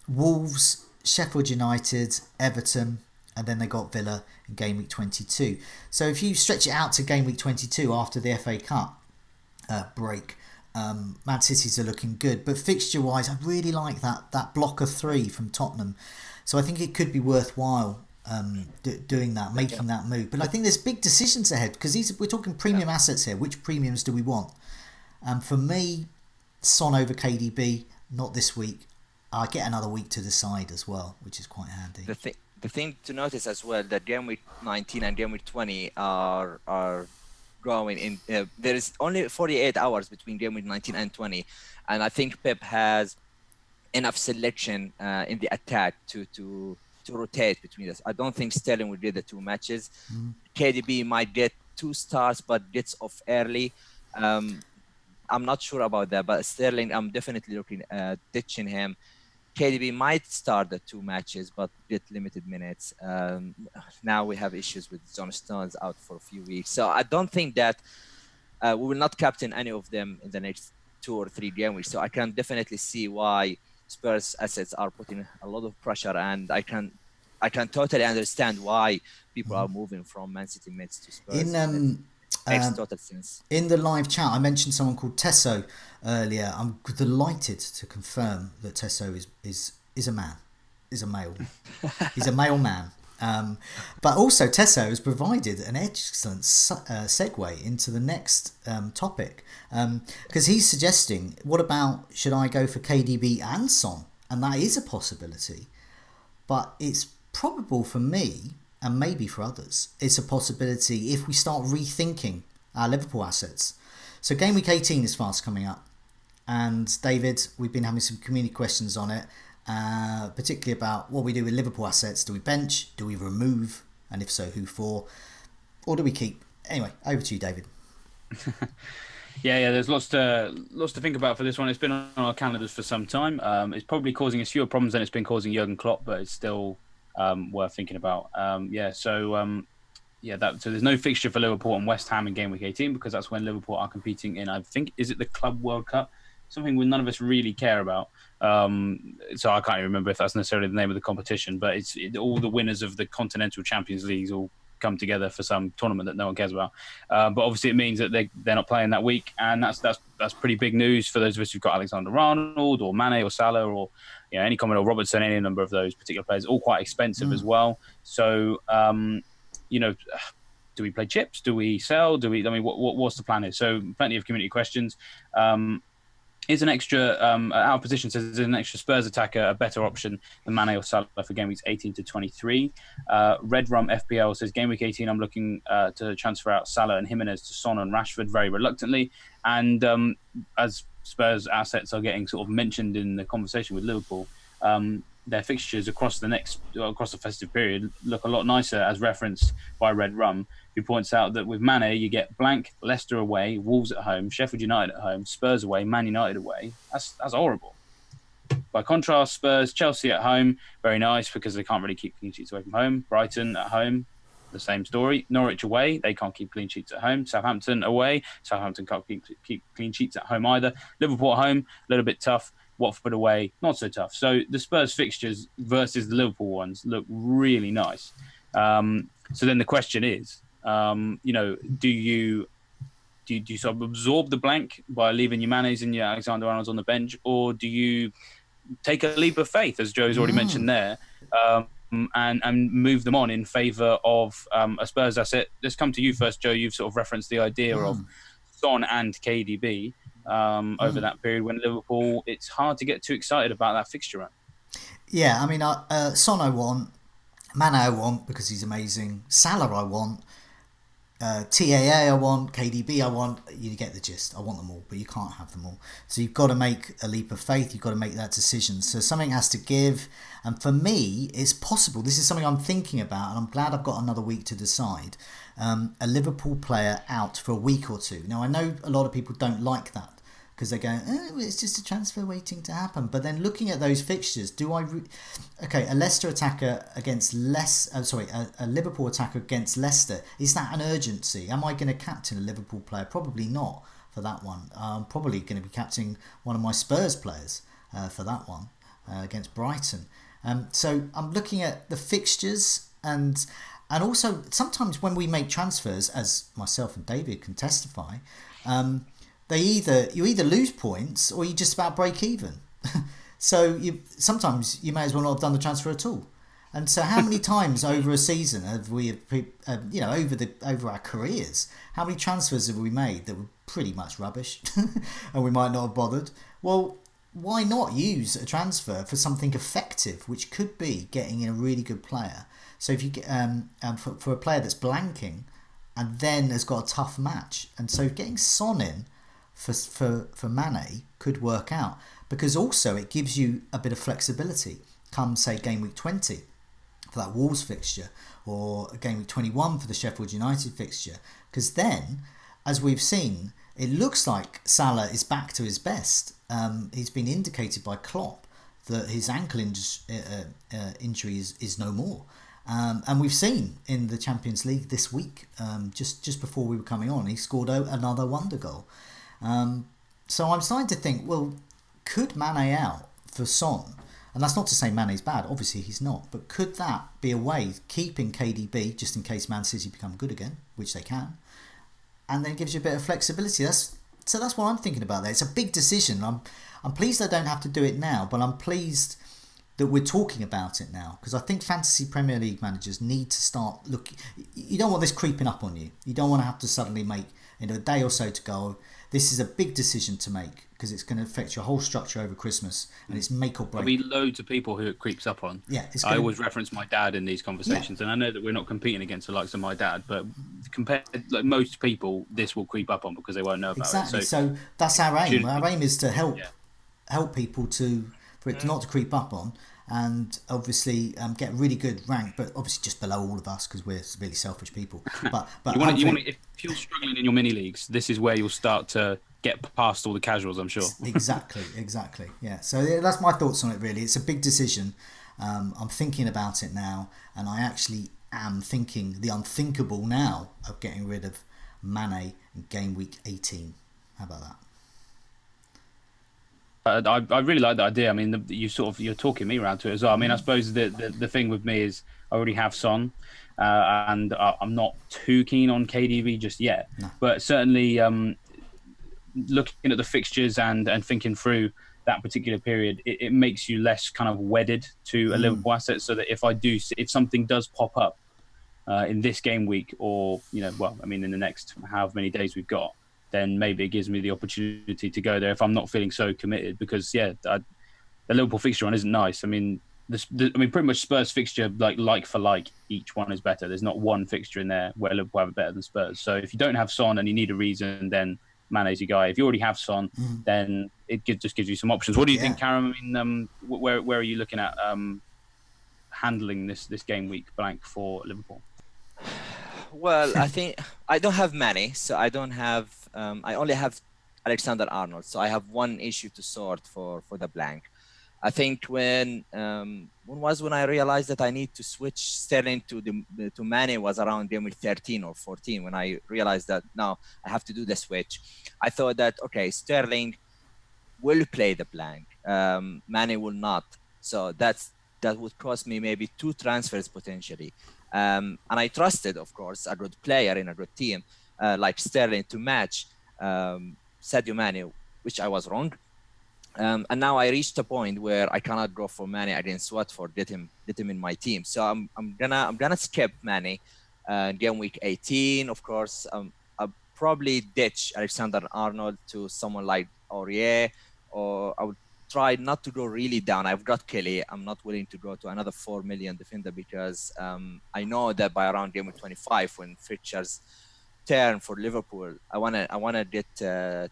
Wolves, Sheffield United, Everton, and then they got Villa in Game Week 22. So if you stretch it out to Game Week 22 after the FA Cup break, Man City's are looking good. But fixture-wise, I really like that block of 3 from Tottenham. So I think it could be worthwhile doing that, making that move. But I think there's big decisions ahead, because we're talking premium assets here. Which premiums do we want? For me, Son over KDB, not this week. I get another week to decide as well, which is quite handy. The thing to notice as well, that Game Week 19 and Game Week 20 are going in. There is only 48 hours between Game Week 19 and 20, and I think Pep has enough selection in the attack to rotate between us. I don't think Sterling will get the 2 matches. KDB might get 2 starts, but gets off early. I'm not sure about that, but Sterling, I'm definitely looking at ditching him. KDB might start the 2 matches, but get limited minutes. Now we have issues with John Stones out for a few weeks. So I don't think that we will not captain any of them in the next 2 or 3 game weeks. So I can definitely see why Spurs assets are putting a lot of pressure, and I can totally understand why people are moving from Man City mids to Spurs. It makes total sense. In the live chat, I mentioned someone called Tesso earlier. I'm delighted to confirm that Tesso is a man, is a male. He's a male man. But also Tesso has provided an excellent segue into the next topic, because he's suggesting, what about, should I go for KDB and Son? And that is a possibility, but it's probable for me, and maybe for others, it's a possibility if we start rethinking our Liverpool assets. So game week 18 is fast coming up, and David, we've been having some community questions on it, particularly about what we do with Liverpool assets. Do we bench? Do we remove? And if so, who for? Or do we keep? Anyway, over to you, David. Yeah. There's lots to think about for this one. It's been on our calendars for some time. It's probably causing us fewer problems than it's been causing Jurgen Klopp, but it's still worth thinking about. So there's no fixture for Liverpool and West Ham in game week 18, because that's when Liverpool are competing in, I think, is it the Club World Cup? Something none of us really care about. So I can't even remember if that's necessarily the name of the competition, but it's all the winners of the Continental Champions Leagues all come together for some tournament that no one cares about. But obviously it means that they're not playing that week, and that's pretty big news for those of us who've got Alexander-Arnold or Mane or Salah or any comment, or Robertson, any number of those particular players, all quite expensive as well. So do we play chips? Do we sell? What's the plan here? So plenty of community questions. Is an extra our position says is an extra Spurs attacker a better option than Mane or Salah for game weeks 18 to 23? Red Rum FPL says game week 18 I'm looking to transfer out Salah and Jimenez to Son and Rashford very reluctantly, and as Spurs assets are getting sort of mentioned in the conversation with Liverpool, their fixtures across the festive period look a lot nicer, as referenced by Red Rum, who points out that with Mane you get blank Leicester away, Wolves at home, Sheffield United at home, Spurs away, Man United away. That's horrible. By contrast, Spurs, Chelsea at home, very nice because they can't really keep clean sheets away from home. Brighton at home, the same story. Norwich away, they can't keep clean sheets at home. Southampton away, Southampton can't keep clean sheets at home either. Liverpool at home, a little bit tough. Watford away, not so tough. So the Spurs fixtures versus the Liverpool ones look really nice. So then the question is, do you sort of absorb the blank by leaving your Manes and your Alexander-Arnolds on the bench, or do you take a leap of faith, as Joe's already mentioned there, and move them on in favour of a Spurs asset? Let's come to you first, Joe. You've sort of referenced the idea of Son and KDB. Over that period when Liverpool, it's hard to get too excited about that fixture run. Yeah, I mean, Son I want, Mane I want because he's amazing, Salah I want, TAA I want, KDB I want. You get the gist. I want them all, but you can't have them all. So you've got to make a leap of faith. You've got to make that decision. So something has to give. And for me, it's possible. This is something I'm thinking about, and I'm glad I've got another week to decide. A Liverpool player out for a week or two. Now, I know a lot of people don't like that because they go, it's just a transfer waiting to happen. But then looking at those fixtures, a Leicester attacker against a Liverpool attacker against Leicester, is that an urgency? Am I going to captain a Liverpool player? Probably not for that one. I'm probably going to be captaining one of my Spurs players for that one against Brighton. So I'm looking at the fixtures, and also sometimes when we make transfers, as myself and David can testify, you either lose points or you just about break even. So sometimes you may as well not have done the transfer at all. And so how many times over a season have we, over our careers, how many transfers have we made that were pretty much rubbish and we might not have bothered? Well, why not use a transfer for something effective, which could be getting in a really good player? So if you get for a player that's blanking and then has got a tough match, and so getting Son in for Mane could work out, because also it gives you a bit of flexibility come, say, game week 20 for that Wolves fixture, or game week 21 for the Sheffield United fixture, because then, as we've seen, it looks like Salah is back to his best. He's been indicated by Klopp that his ankle injury is no more. And we've seen in the Champions League this week, just before we were coming on, he scored another wonder goal. So I'm starting to think, well, could Mane out for Son, and that's not to say Mane's bad, obviously he's not, but could that be a way, keeping KDB just in case Man City become good again, which they can, and then gives you a bit of flexibility. That's what I'm thinking about there. It's a big decision. I'm pleased I don't have to do it now, but I'm pleased that we're talking about it now, because I think fantasy Premier League managers need to start looking. You don't want this creeping up on you. You don't want to have to suddenly make, a day or so to go, this is a big decision to make, because it's going to affect your whole structure over Christmas, and it's make or break. There'll be loads of people who it creeps up on. Yeah, I always reference my dad in these conversations, and I know that we're not competing against the likes of my dad, but compared, like most people, this will creep up on because they won't know about it. So that's our aim. Our aim is to help people for it not to creep up on, and obviously get really good rank, but obviously just below all of us because we're really selfish people. But if you're struggling in your mini leagues, this is where you'll start to get past all the casuals, I'm sure. Exactly. Yeah. So that's my thoughts on it. Really, it's a big decision. I'm thinking about it now, and I actually am thinking the unthinkable now of getting rid of Mane in game week 18. How about that? I really like that idea. I mean, you're talking me around to it as well. I mean, I suppose the thing with me is I already have Son, and I'm not too keen on KDB just yet. No. But certainly, looking at the fixtures and thinking through that particular period, it makes you less kind of wedded to a Liverpool asset. So that if something does pop up in this game week, or in the next however many days we've got, then maybe it gives me the opportunity to go there if I'm not feeling so committed. Because the Liverpool fixture one isn't nice. I mean, pretty much Spurs fixture like for like, each one is better. There's not one fixture in there where Liverpool have it better than Spurs. So if you don't have Son and you need a reason, then Mane's your guy. If you already have Son, then it just gives you some options. What do you think, Karam? I mean, where are you looking at handling this game week blank for Liverpool? Well, I think I don't have Mane, so I don't have. I only have Alexander-Arnold, so I have one issue to sort for the blank. I think when I realized that I need to switch Sterling to Mane was around game week 13 or 14, when I realized that now I have to do the switch. I thought that, okay, Sterling will play the blank, Mane will not. So that would cost me maybe 2 transfers potentially. And I trusted, of course, a good player in a good team like Sterling to match Sadio Mane, which I was wrong. And now I reached a point where I cannot go for Mane against Watford, get him in my team. So I'm gonna skip Mane game week 18. Of course, I'll probably ditch Alexander-Arnold to someone like Aurier, or I would try not to go really down. I've got Kelly. I'm not willing to go to another 4 million defender because I know that by around game week 25, when fixtures turn for Liverpool, I wanna get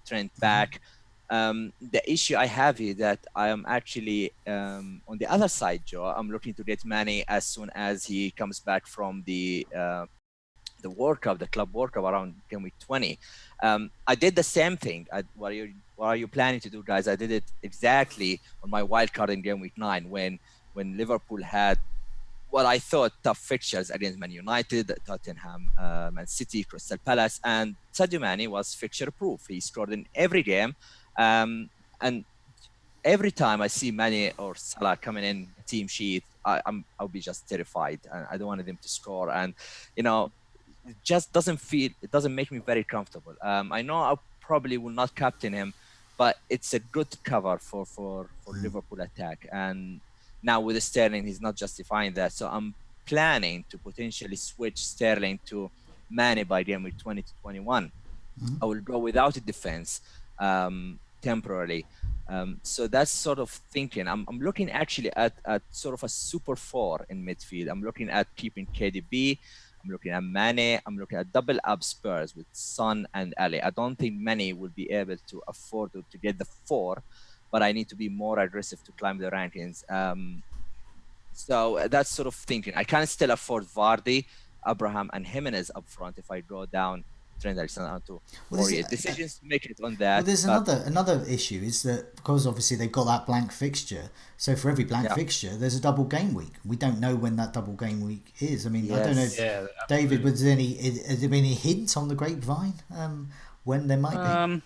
Trent back. The issue I have here that I am actually on the other side, Joe. I'm looking to get Mane as soon as he comes back from the World Cup, the club World Cup around game week 20. I did the same thing. What are you planning to do, guys? I did it exactly on my wild card in game week 9 when Liverpool had what I thought tough fixtures against Man United, Tottenham, Man City, Crystal Palace, and Sadio Mane was fixture proof. He scored in every game. And every time I see Mane or Salah coming in team sheet, I'll be just terrified. I don't want them to score, and it just doesn't make me very comfortable. I know I probably will not captain him, but it's a good cover for Liverpool attack. And now with Sterling, he's not justifying that. So I'm planning to potentially switch Sterling to Mane by game week 20 to 21. I will go without a defense. Temporarily. So that's sort of thinking. I'm looking actually at sort of a super 4 in midfield. I'm looking at keeping KDB. I'm looking at Mane. I'm looking at double up Spurs with Son and Ali. I don't think Mane will be able to afford to get the 4, but I need to be more aggressive to climb the rankings. So that's sort of thinking. I can still afford Vardy, Abraham, and Jimenez up front if I go down Trent Alexander-Arnold decisions to make it on that. Well, there's another issue is that because obviously they've got that blank fixture, so for every blank fixture there's a double game week. We don't know when that double game week is. I mean, I don't know if David, has there been any hint on the grapevine when there might be?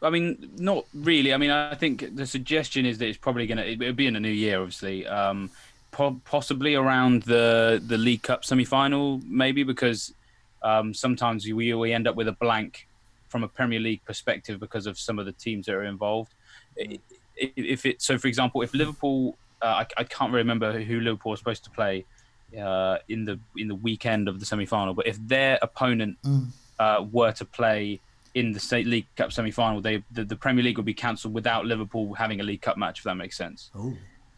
I mean, not really. I mean, I think the suggestion is that it's probably it'll be in the new year, obviously. Possibly around the League Cup semi-final, maybe, because sometimes we end up with a blank from a Premier League perspective because of some of the teams that are involved. So, for example, if Liverpool, I can't remember who Liverpool was supposed to play in the weekend of the semi-final, but if their opponent were to play in the State League Cup semi-final, the Premier League would be cancelled without Liverpool having a League Cup match, if that makes sense.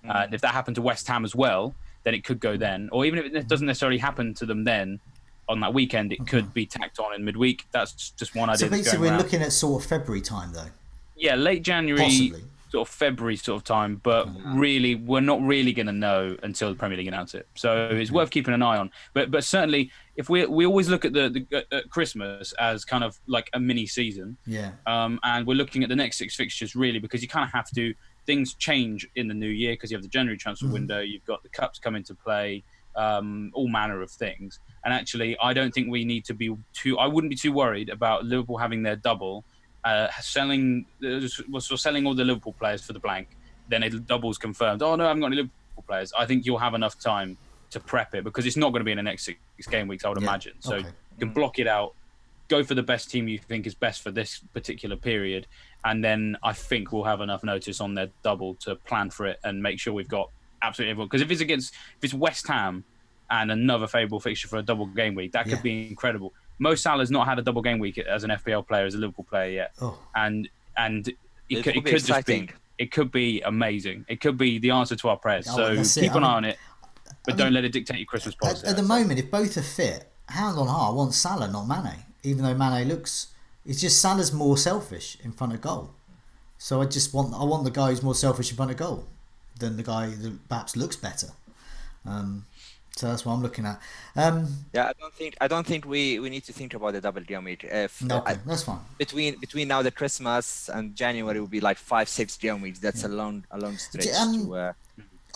And if that happened to West Ham as well, then it could go then. Or even if it doesn't necessarily happen to them then, on that weekend, it could be tacked on in midweek. That's just one idea. So basically we're looking at sort of February time, though? Yeah, late January, possibly. Sort of February sort of time, but really, we're not really going to know until the Premier League announce it. So it's worth keeping an eye on. But certainly, if we always look at the Christmas as kind of like a mini season, and we're looking at the next 6 fixtures really, because you kind of have to. Things change in the new year because you have the January transfer window. You've got the cups come into play, all manner of things. And actually, I don't think we need to be I wouldn't be too worried about Liverpool having their double. Selling all the Liverpool players for the blank, then it doubles confirmed. Oh no, I haven't got any Liverpool players. I think you'll have enough time to prep it because it's not going to be in the next 6 game weeks, I would imagine. So you can block it out, go for the best team you think is best for this particular period, and then I think we'll have enough notice on their double to plan for it and make sure we've got absolutely everyone. Because if it's West Ham and another favourable fixture for a double game week, that could be incredible. Mo Salah's not had a double game week as an FPL player, as a Liverpool player yet, and it could just be. It could be amazing. It could be the answer to our prayers. So keep an eye on it, but don't let it dictate your Christmas policy. At the moment, if both are fit, hand on heart, I want Salah, not Mane. Even though Mane it's just Salah's more selfish in front of goal. So I want the guy who's more selfish in front of goal than the guy that perhaps looks better. So that's what I'm looking at. I don't think we need to think about the double game week. That's fine. Between now the Christmas and January will be like 5-6 game weeks. That's a long stretch. I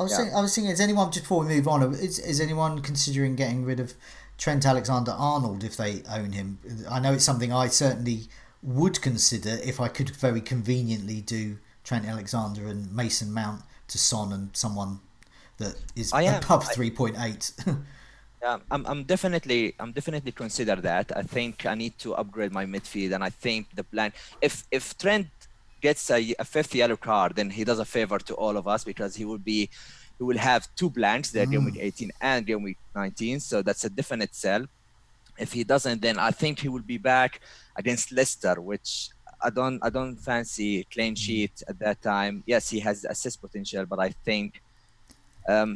was thinking, is anyone, just before we move on, is anyone considering getting rid of Trent Alexander-Arnold if they own him? I know it's something I certainly would consider if I could very conveniently do Trent Alexander and Mason Mount to Son and someone that is above 3.8. Yeah, I'm definitely consider that. I think I need to upgrade my midfield, and I think the plan. If Trent gets a 5th yellow card, then he does a favor to all of us because he will have 2 blanks there, game week 18 and game week 19. So that's a definite sell. If he doesn't, then I think he will be back against Leicester, which I don't fancy clean sheet at that time. Yes, he has assist potential, but I think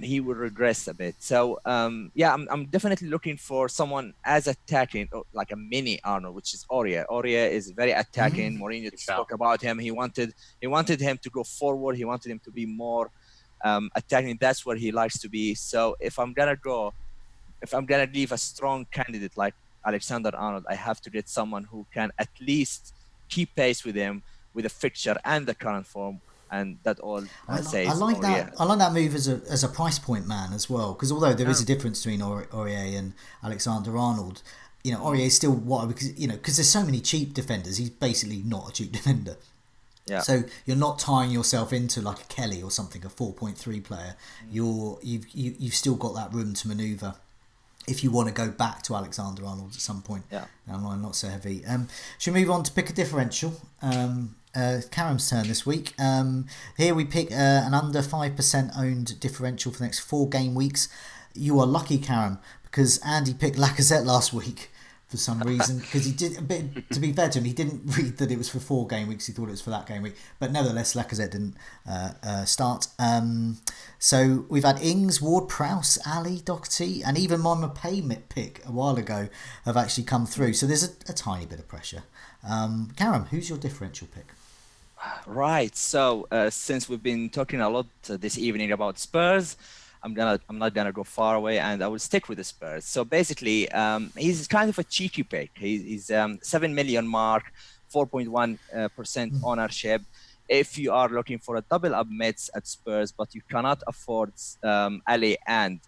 he will regress a bit. So I'm definitely looking for someone as attacking, like a mini Arnold, which is Aurier. Aurier is very attacking. Mourinho spoke about him. He wanted him to go forward. He wanted him to be more attacking. That's where he likes to be. So if I'm gonna leave a strong candidate like Alexander-Arnold, I have to get someone who can at least keep pace with him with the fixture and the current form. And that all I like that. I like that move as a price point man as well, because although there is a difference between Aurier and Alexander-Arnold, Aurier is still because there's so many cheap defenders. He's basically not a cheap defender. Yeah. So you're not tying yourself into like a Kelly or something, a 4.3 player. You've still got that room to manoeuvre if you want to go back to Alexander-Arnold at some point. Yeah. I'm not so heavy. Should we move on to pick a differential? Karam's turn this week. Here we pick an under 5% owned differential for the next 4 game weeks. You are lucky, Karam, because Andy picked Lacazette last week for some reason, because he did, to be fair to him, he didn't read that it was for 4 game weeks. He thought it was for that game week, but nevertheless Lacazette didn't start. So we've had Ings, Ward-Prowse, Ali, Doherty, and even my Mbappé pick a while ago have actually come through, so there's a tiny bit of pressure. Karam, who's your differential pick? Right, so since we've been talking a lot this evening about Spurs, I'm not gonna go far away, and I will stick with the Spurs. So basically, he's kind of a cheeky pick. He's 7 million mark, 4.1% ownership. If you are looking for a double up mids at Spurs, but you cannot afford Ali and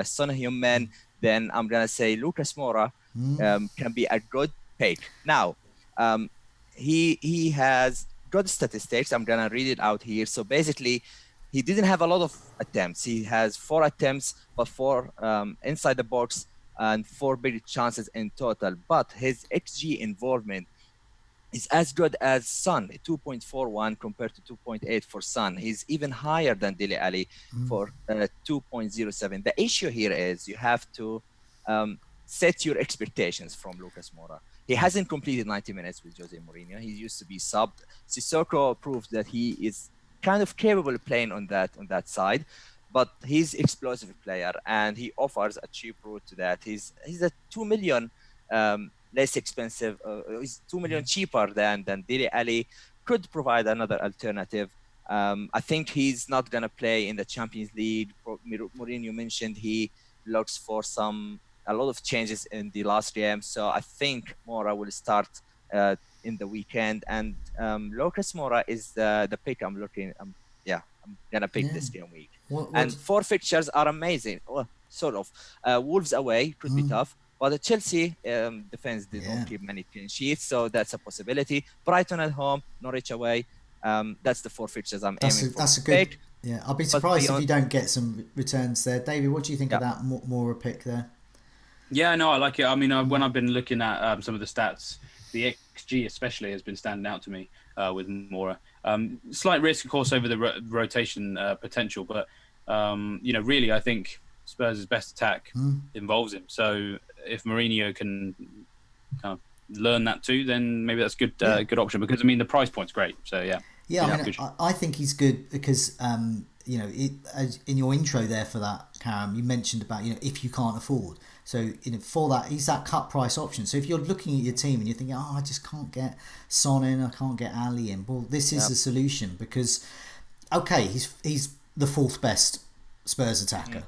Son Heung-min, then I'm gonna say Lucas Moura can be a good pick. Now, he has good statistics. I'm gonna read it out here. So basically, he didn't have a lot of attempts. He has 4 attempts, but 4 inside the box and 4 big chances in total. But his XG involvement is as good as Son, 2.41 compared to 2.8 for Son. He's even higher than Dele Alli for 2.07. The issue here is you have to set your expectations from Lucas Moura. He hasn't completed 90 minutes with Jose Mourinho. He used to be subbed. Sissoko proved that he is kind of capable of playing on that side, but he's explosive player and he offers a cheap route to that. He's a 2 million less expensive. He's 2 million cheaper than Dele Alli. Could provide another alternative. I think he's not gonna play in the Champions League. Mourinho mentioned he looks for a lot of changes in the last game, so I think Moura will start in the weekend. And Lucas Moura is the pick I'm looking. I'm gonna pick this game week. And 4 fixtures are amazing. Well, sort of. Wolves away could be tough. But the Chelsea defense, they don't keep many clean sheets, so that's a possibility. Brighton at home, Norwich away. That's the 4 fixtures I'm aiming for. That's a good. Yeah, I'll be surprised if you don't get some returns there. David, what do you think of that Moura pick there? Yeah, no, I like it. I mean, when I've been looking at some of the stats, the XG especially has been standing out to me with Moura. Slight risk, of course, over the rotation potential, but really, I think Spurs' best attack involves him. So if Mourinho can kind of learn that too, then maybe that's good option, because I mean the price point's great. So I think he's good because in your intro there for that, Karam, you mentioned about if you can't afford. So for that, he's that cut price option. So if you're looking at your team and you're thinking, I just can't get Son in, I can't get Ali in, well, this is the solution, because he's the 4th best Spurs attacker.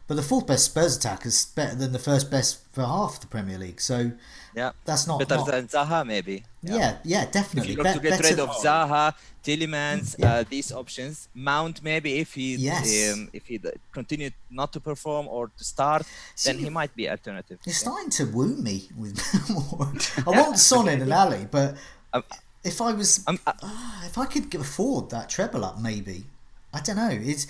But the 4th best Spurs attacker is better than the 1st best for half the Premier League. So that's not better than Zaha, maybe. Yeah, definitely. If you look to get rid of Zaha, Tielemans, these options, Mount maybe if he continued not to perform or to start, then he might be alternative. You're starting to woo me with more. I want Son in and Ali, but if I could afford that treble up, maybe. I don't know. It's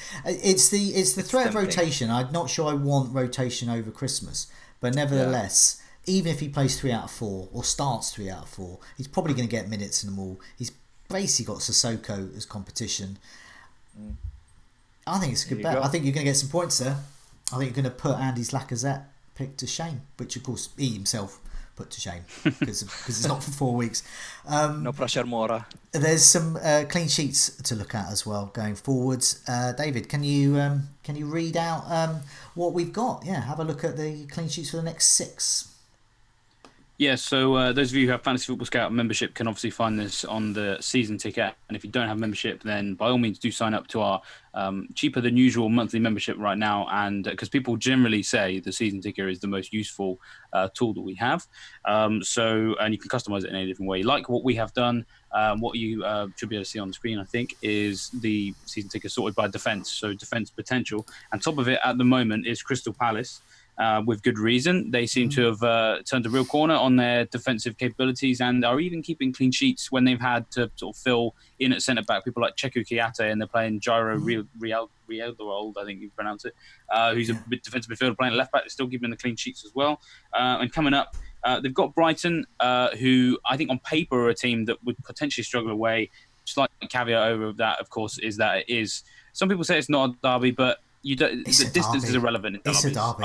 the threat of rotation. I'm not sure I want rotation over Christmas, but nevertheless, even if he plays 3 out of 4 or starts 3 out of 4, he's probably going to get minutes in them all. He's basically got Sissoko as competition. I think it's a good bet. I think you're going to get some points there. I think you're going to put Andy's Lacazette pick to shame, which of course he himself put to shame because it's not for 4 weeks. No pressure, Moura. There's some clean sheets to look at as well going forwards. David, can you read out what we've got? Yeah, have a look at the clean sheets for the next 6. Yeah, so those of you who have Fantasy Football Scout membership can obviously find this on the season ticket. And if you don't have membership, then by all means do sign up to our cheaper than usual monthly membership right now. And because people generally say the season ticket is the most useful tool that we have. And you can customize it in any different way. Like what we have done, what you should be able to see on the screen, I think, is the season ticket sorted by defence. So defence potential. And top of it at the moment is Crystal Palace. With good reason. They seem to have turned a real corner on their defensive capabilities and are even keeping clean sheets when they've had to sort of fill in at centre-back. People like Cheku Kiate, and they're playing Jairo Rialdo, I think you pronounce it, who's a defensive midfielder playing left-back. They're still keeping the clean sheets as well. And coming up, they've got Brighton, who I think on paper are a team that would potentially struggle away. Slight caveat over that, of course, is that it is... Some people say it's not a derby, but the distance is irrelevant in derbies. It's a derby.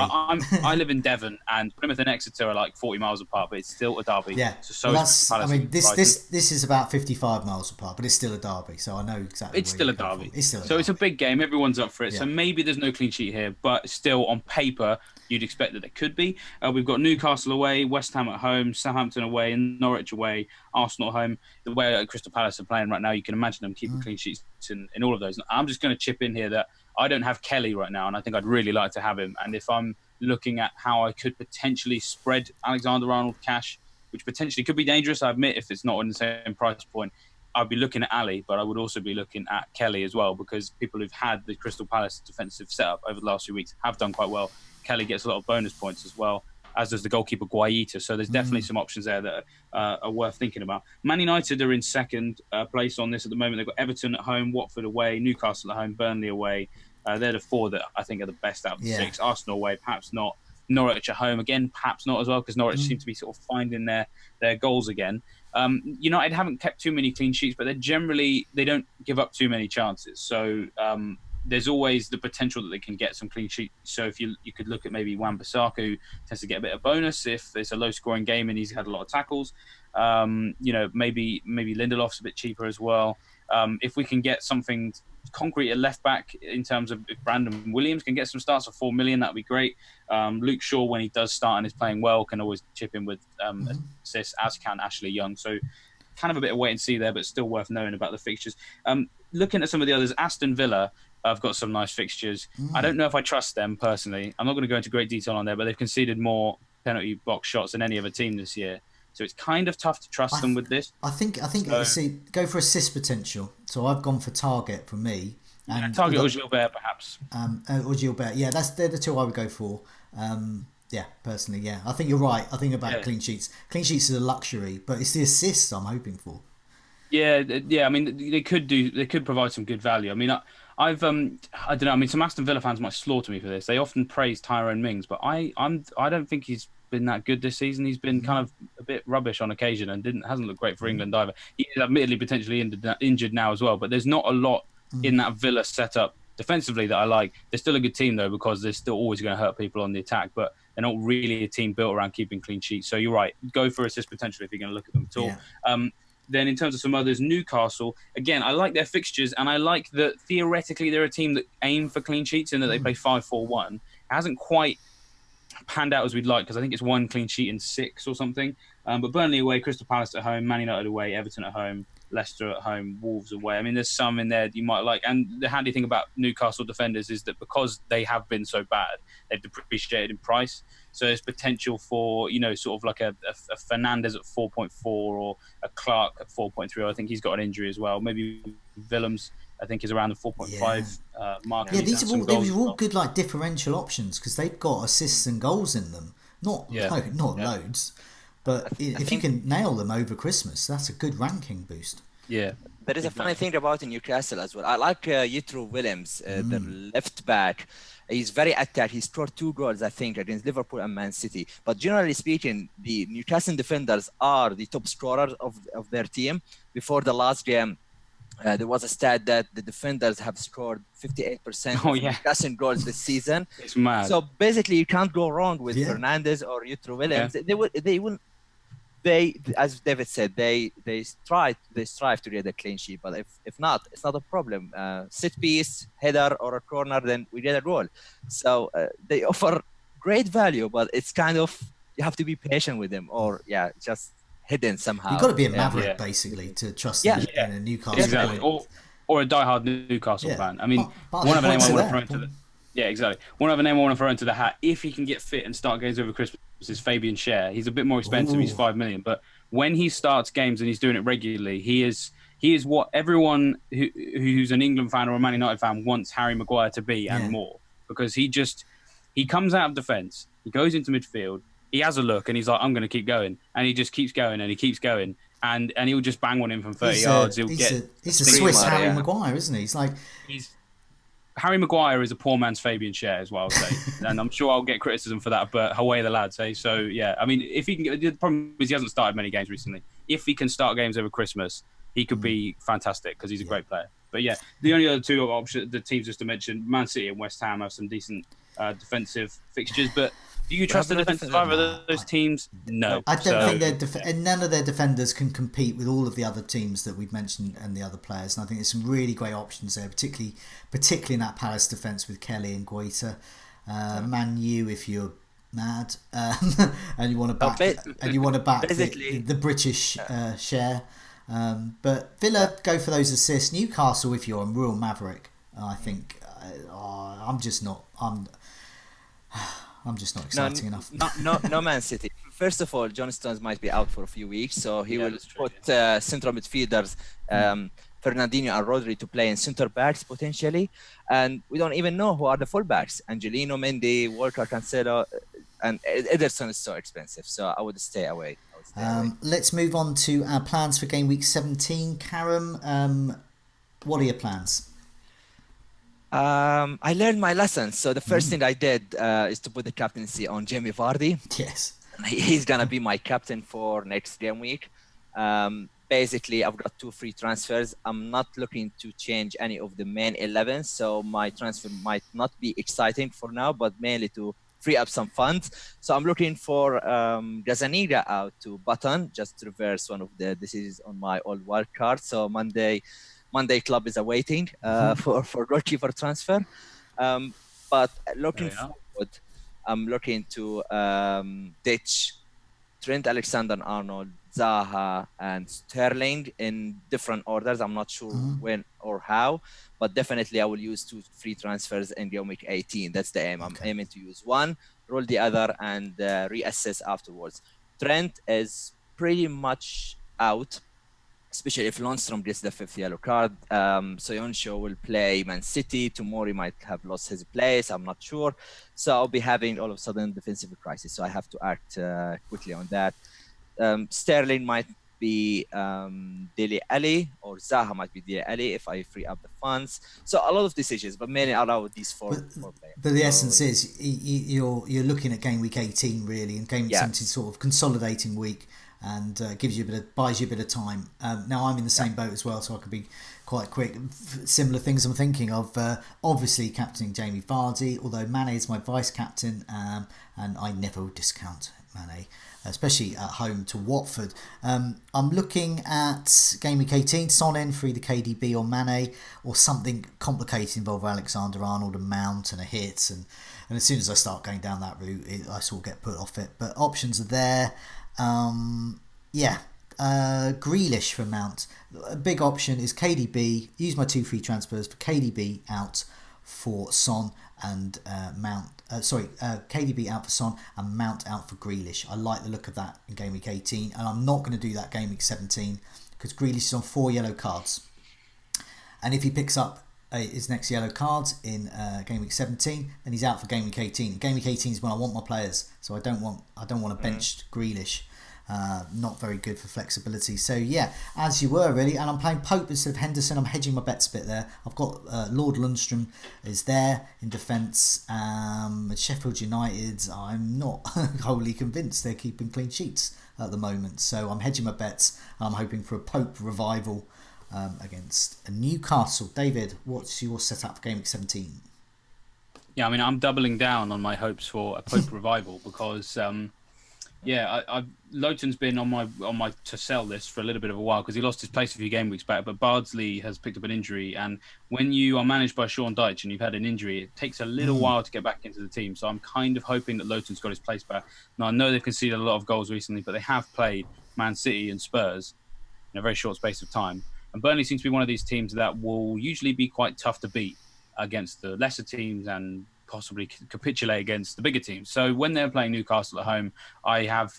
I live in Devon, and Plymouth and Exeter are like 40 miles apart, but it's still a derby. Yeah. This is about 55 miles apart, but it's still a derby, so I know exactly. It's still a derby. It's a big game. Everyone's up for it. Yeah. So maybe there's no clean sheet here, but still on paper, you'd expect that there could be. We've got Newcastle away, West Ham at home, Southampton away, and Norwich away, Arsenal at home. The way Crystal Palace are playing right now, you can imagine them keeping clean sheets in all of those. And I'm just going to chip in here that I don't have Kelly right now, and I think I'd really like to have him. And if I'm looking at how I could potentially spread Alexander-Arnold cash, which potentially could be dangerous, I admit, if it's not on the same price point, I'd be looking at Ali, but I would also be looking at Kelly as well, because people who've had the Crystal Palace defensive setup over the last few weeks have done quite well. Kelly gets a lot of bonus points as well. as does the goalkeeper Guaita. So there's definitely some options there that are worth thinking about. Man United are in second place on this at the moment. They've got Everton at home, Watford away, Newcastle at home, Burnley away. They're the four that I think are the best out of the six. Arsenal away, perhaps not. Norwich at home, again, perhaps not as well, because Norwich seem to be sort of finding their goals again. United haven't kept too many clean sheets, but they don't give up too many chances. So there's always the potential that they can get some clean sheets. So if you could look at maybe Wan-Bissaka, who tends to get a bit of bonus if it's a low-scoring game and he's had a lot of tackles. Maybe Lindelof's a bit cheaper as well. If we can get something concrete at left back in terms of if Brandon Williams can get some starts for 4 million, that'd be great. Luke Shaw, when he does start and is playing well, can always chip in with assists, as can Ashley Young. So kind of a bit of wait and see there, but still worth knowing about the fixtures. Looking at some of the others, Aston Villa have got some nice fixtures. I don't know if I trust them personally. I'm not going to go into great detail on there, but they've conceded more penalty box shots than any other team this year. So it's kind of tough to trust them with this. I think go for assist potential. So I've gone for target for me. And target or Gilbert, perhaps. Or Gilbert. Yeah, they're the two I would go for. Personally, yeah. I think you're right. I think about clean sheets. Clean sheets is a luxury, but it's the assists I'm hoping for. Yeah. I mean, they could provide some good value. I mean, I don't know. I mean, some Aston Villa fans might slaughter me for this. They often praise Tyrone Mings, but I don't think he's been that good this season. He's been kind of a bit rubbish on occasion and hasn't looked great for England either. He is admittedly potentially injured now as well, but there's not a lot in that Villa setup defensively that I like. They're still a good team though, because they're still always going to hurt people on the attack, but they're not really a team built around keeping clean sheets. So you're right, go for assist potential if you're going to look at them at all. Then in terms of some others, Newcastle, again, I like their fixtures, and I like that theoretically they're a team that aim for clean sheets and that they play 5-4-1. It hasn't quite panned out as we'd like, because I think it's 1 clean sheet in 6 or something. But Burnley away, Crystal Palace at home, Man United away, Everton at home, Leicester at home, Wolves away. I mean, there's some in there that you might like. And the handy thing about Newcastle defenders is that because they have been so bad, they've depreciated in price. So there's potential for, sort of like a Fernandez at 4.4 or a Clark at 4.3. I think he's got an injury as well. Maybe Willems, I think, is around the 4.5 mark. Yeah, these are all good like differential options, because they've got assists and goals in them. Not loads. But if you can nail them over Christmas, that's a good ranking boost. Yeah. There is a funny thing about Newcastle as well. I like Yitro Willems, the left back. He's very attacked. He scored 2 goals, I think, against Liverpool and Man City. But generally speaking, the Newcastle defenders are the top scorers of their team. Before the last game, there was a stat that the defenders have scored 58% of Newcastle goals this season. It's mad. So basically, you can't go wrong with Fernandez or Yitro Willems. Yeah. They, as David said, they strive to get a clean sheet. But if not, it's not a problem. Set piece, header, or a corner, then we get a goal. So they offer great value, but it's kind of, you have to be patient with them, or just hidden somehow. You've got to be a maverick basically to trust them in a Newcastle. Exactly. Or a diehard Newcastle fan. I mean, one other name I want to throw into the one other name I want to throw into the hat, if he can get fit and start games over Christmas, is Fabian Schär. He's a bit more expensive. He's 5 million, but when he starts games and he's doing it regularly, he is what everyone who's an England fan or a Man United fan wants Harry Maguire to be and more, because he comes out of defence, he goes into midfield, he has a look and he's like, I'm going to keep going, and he just keeps going and he keeps going, and he'll just bang one in from 30 yards. He's a Swiss Harry Maguire, isn't he? Harry Maguire is a poor man's Fabian Schär, is what I'll say. And I'm sure I'll get criticism for that, but away the lads, eh? So, yeah, I mean, if he can, the problem is he hasn't started many games recently. If he can start games over Christmas, he could be fantastic, because he's a great player. But, yeah, the only other two options, the teams just to mention, Man City and West Ham have some decent defensive fixtures, but do you trust the defence of either of those teams? No. I don't think and none of their defenders can compete with all of the other teams that we've mentioned and the other players. And I think there's some really great options there, particularly in that Palace defence with Kelly and Guaita. Man U, if you're mad and you want to back the British share. But Villa, go for those assists. Newcastle, if you're a real maverick, I think I'm just not exciting enough. No Man City. First of all, John Stones might be out for a few weeks, so he will put central midfielders, Fernandinho and Rodri, to play in centre backs potentially, and we don't even know who are the fullbacks. Angelino, Mendy, Walker, Cancelo. and Ederson is so expensive, so I would stay away. Let's move on to our plans for game week 17. Karam, what are your plans? I learned my lesson. So the first thing I did is to put the captaincy on Jamie Vardy. Yes. He's going to be my captain for next game week. Basically, I've got 2 free transfers. I'm not looking to change any of the main 11, so my transfer might not be exciting for now, but mainly to free up some funds. So I'm looking for Gazaniga out to Button, just to reverse one of the decisions on my old wild card. So Monday club is awaiting for Rochefort transfer. But looking forward, I'm looking to ditch Trent Alexander-Arnold, Zaha, and Sterling in different orders. I'm not sure when or how, but definitely I will use 2 free transfers in game week 18. That's the aim. I'm aiming to use one, roll the other, and reassess afterwards. Trent is pretty much out, especially if Lundstrom gets the 5th yellow card. Soyuncu will play Man City. Tomori might have lost his place. I'm not sure. So I'll be having all of a sudden defensive crisis. So I have to act quickly on that. Sterling might be Dele Alli, or Zaha might be Dele Alli if I free up the funds. So a lot of decisions, but mainly allow these four players. But the essence is you're looking at game week 18 really, and game week 17 sort of consolidating week, and buys you a bit of time. Now I'm in the same boat as well, so I could be quite quick. Similar things I'm thinking of. Obviously captaining Jamie Vardy, although Mane is my vice captain, and I never discount Mane, especially at home to Watford. I'm looking at game week 18, Son in for either KDB or Mane, or something complicated involving Alexander-Arnold and Mount and a hit, and as soon as I start going down that route, I sort of get put off it. But options are there. Grealish for Mount. A big option is KDB. Use my 2 free transfers for KDB out for Son and Mount. KDB out for Son and Mount out for Grealish. I like the look of that in game week 18, and I'm not going to do that game week 17 because Grealish is on 4 yellow cards, and if he picks up his next yellow cards in game week 17, then he's out for game week 18. And game week 18 is when I want my players, so I don't want to bench Grealish. Not very good for flexibility. So yeah, as you were really, and I'm playing Pope instead of Henderson. I'm hedging my bets a bit there. I've got Lord Lundstrom is there in defence. Sheffield United, I'm not wholly convinced they're keeping clean sheets at the moment, so I'm hedging my bets. I'm hoping for a Pope revival against Newcastle. David, what's your setup for game week 17? Yeah, I mean, I'm doubling down on my hopes for a Pope revival because Loughton's been on my to sell list for a little bit of a while because he lost his place a few game weeks back, but Bardsley has picked up an injury, and when you are managed by Sean Dyche and you've had an injury, it takes a little while to get back into the team. So I'm kind of hoping that Loughton's got his place back. Now I know they've conceded a lot of goals recently, but they have played Man City and Spurs in a very short space of time, and Burnley seems to be one of these teams that will usually be quite tough to beat against the lesser teams and possibly capitulate against the bigger teams. So when they're playing Newcastle at home, I have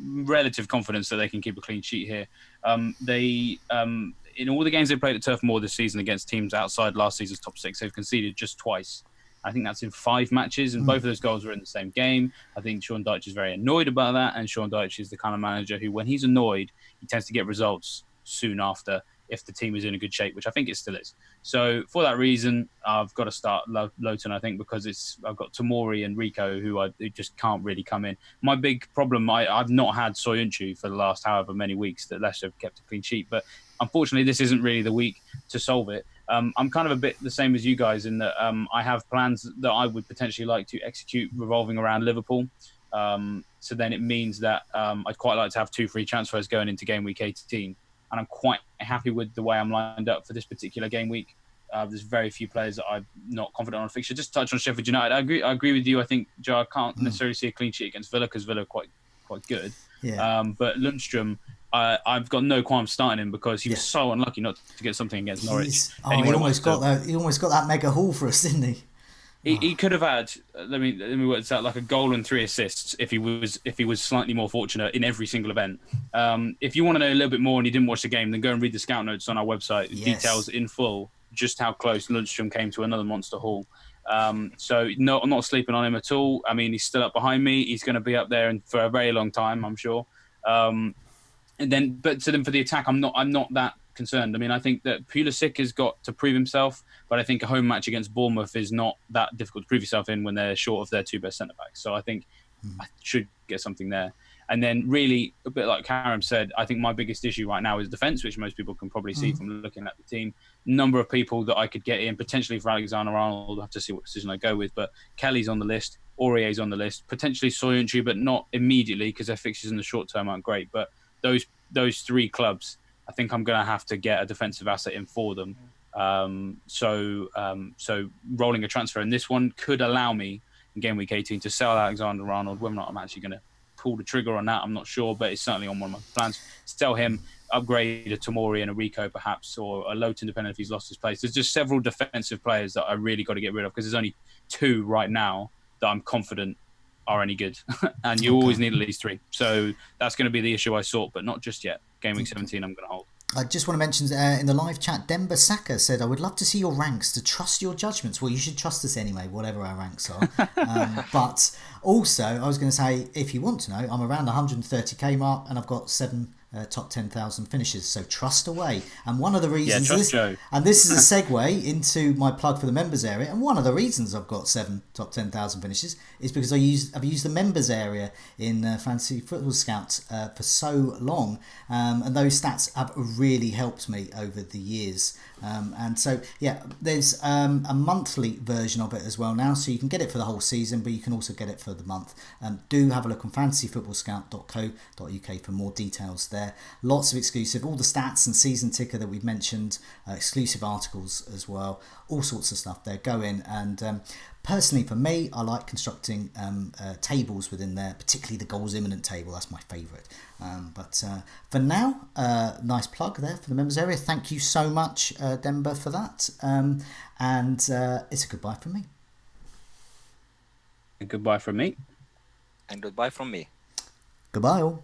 relative confidence that they can keep a clean sheet here. In all the games they've played at Turf Moor this season against teams outside last season's top 6, they've conceded just twice. I think that's in 5 matches, and both of those goals were in the same game. I think Sean Dyche is very annoyed about that, and Sean Dyche is the kind of manager who, when he's annoyed, he tends to get results soon after if the team is in a good shape, which I think it still is. So for that reason, I've got to start Loughton, I think, because I've got Tomori and Rico who just can't really come in. My big problem, I've not had Soyuncu for the last however many weeks that Leicester have kept a clean sheet, but unfortunately this isn't really the week to solve it. I'm kind of a bit the same as you guys in that I have plans that I would potentially like to execute revolving around Liverpool. So then it means that I'd quite like to have 2 free transfers going into game week 18. And I'm quite happy with the way I'm lined up for this particular game week. There's very few players that I'm not confident on a fixture. Just to touch on Sheffield United, I agree with you. I think Joe, I can't necessarily see a clean sheet against Villa because Villa are quite good. Yeah. But Lundstrom, I've got no qualms starting him because he was so unlucky not to get something against Norwich. He almost got that mega haul for us, didn't he? He could have had, let me work this out, like a goal and 3 assists if he was slightly more fortunate in every single event. If you want to know a little bit more and you didn't watch the game, then go and read the scout notes on our website. It details in full just how close Lundstrom came to another monster haul. So no, I'm not sleeping on him at all. I mean, he's still up behind me. He's going to be up there and for a very long time, I'm sure. But then for the attack, I'm not that concerned. I mean, I think that Pulisic has got to prove himself, but I think a home match against Bournemouth is not that difficult to prove yourself in when they're short of their two best centre backs. So I think I should get something there. And then really, a bit like Karam said, I think my biggest issue right now is defence, which most people can probably see from looking at the team. Number of people that I could get in, potentially for Alexander-Arnold, I'll have to see what decision I go with, but Kelly's on the list, Aurier's on the list, potentially Soyuncu, but not immediately because their fixtures in the short term aren't great. But those three clubs, I think I'm going to have to get a defensive asset in for them. So rolling a transfer in this one could allow me in game week 18 to sell Alexander-Arnold. Whether or not I'm actually going to pull the trigger on that, I'm not sure, but it's certainly on one of my plans. Sell him, upgrade a Tomori and a Rico perhaps, or a Lowton, depending if he's lost his place. There's just several defensive players that I really got to get rid of because there's only two right now that I'm confident are any good. And you always need at least three. So that's going to be the issue I sort, but not just yet. Game week 17 I'm going to hold. I just want to mention in the live chat, Demba Saka said, I would love to see your ranks, to trust your judgments. Well, you should trust us anyway, whatever our ranks are. But also, I was going to say, if you want to know, I'm around the 130k mark and I've got 7 top 10,000 finishes. So trust away. And one of the reasons, this is a segue into my plug for the members area. And one of the reasons I've got 7 top 10,000 finishes is because I've used the members area in Fantasy Football Scout for so long. And those stats have really helped me over the years. And so, yeah, there's a monthly version of it as well now. So you can get it for the whole season, but you can also get it for the month. Do have a look on fantasyfootballscout.co.uk for more details there. Lots of exclusive, all the stats and season ticker that we've mentioned, exclusive articles as well, all sorts of stuff there. Go in and personally for me, I like constructing tables within there, particularly the goals imminent table. That's my favourite. But for now, nice plug there for the members area. Thank you so much, Demba, for that. And it's a goodbye from me. A goodbye from me. And goodbye from me. Goodbye all.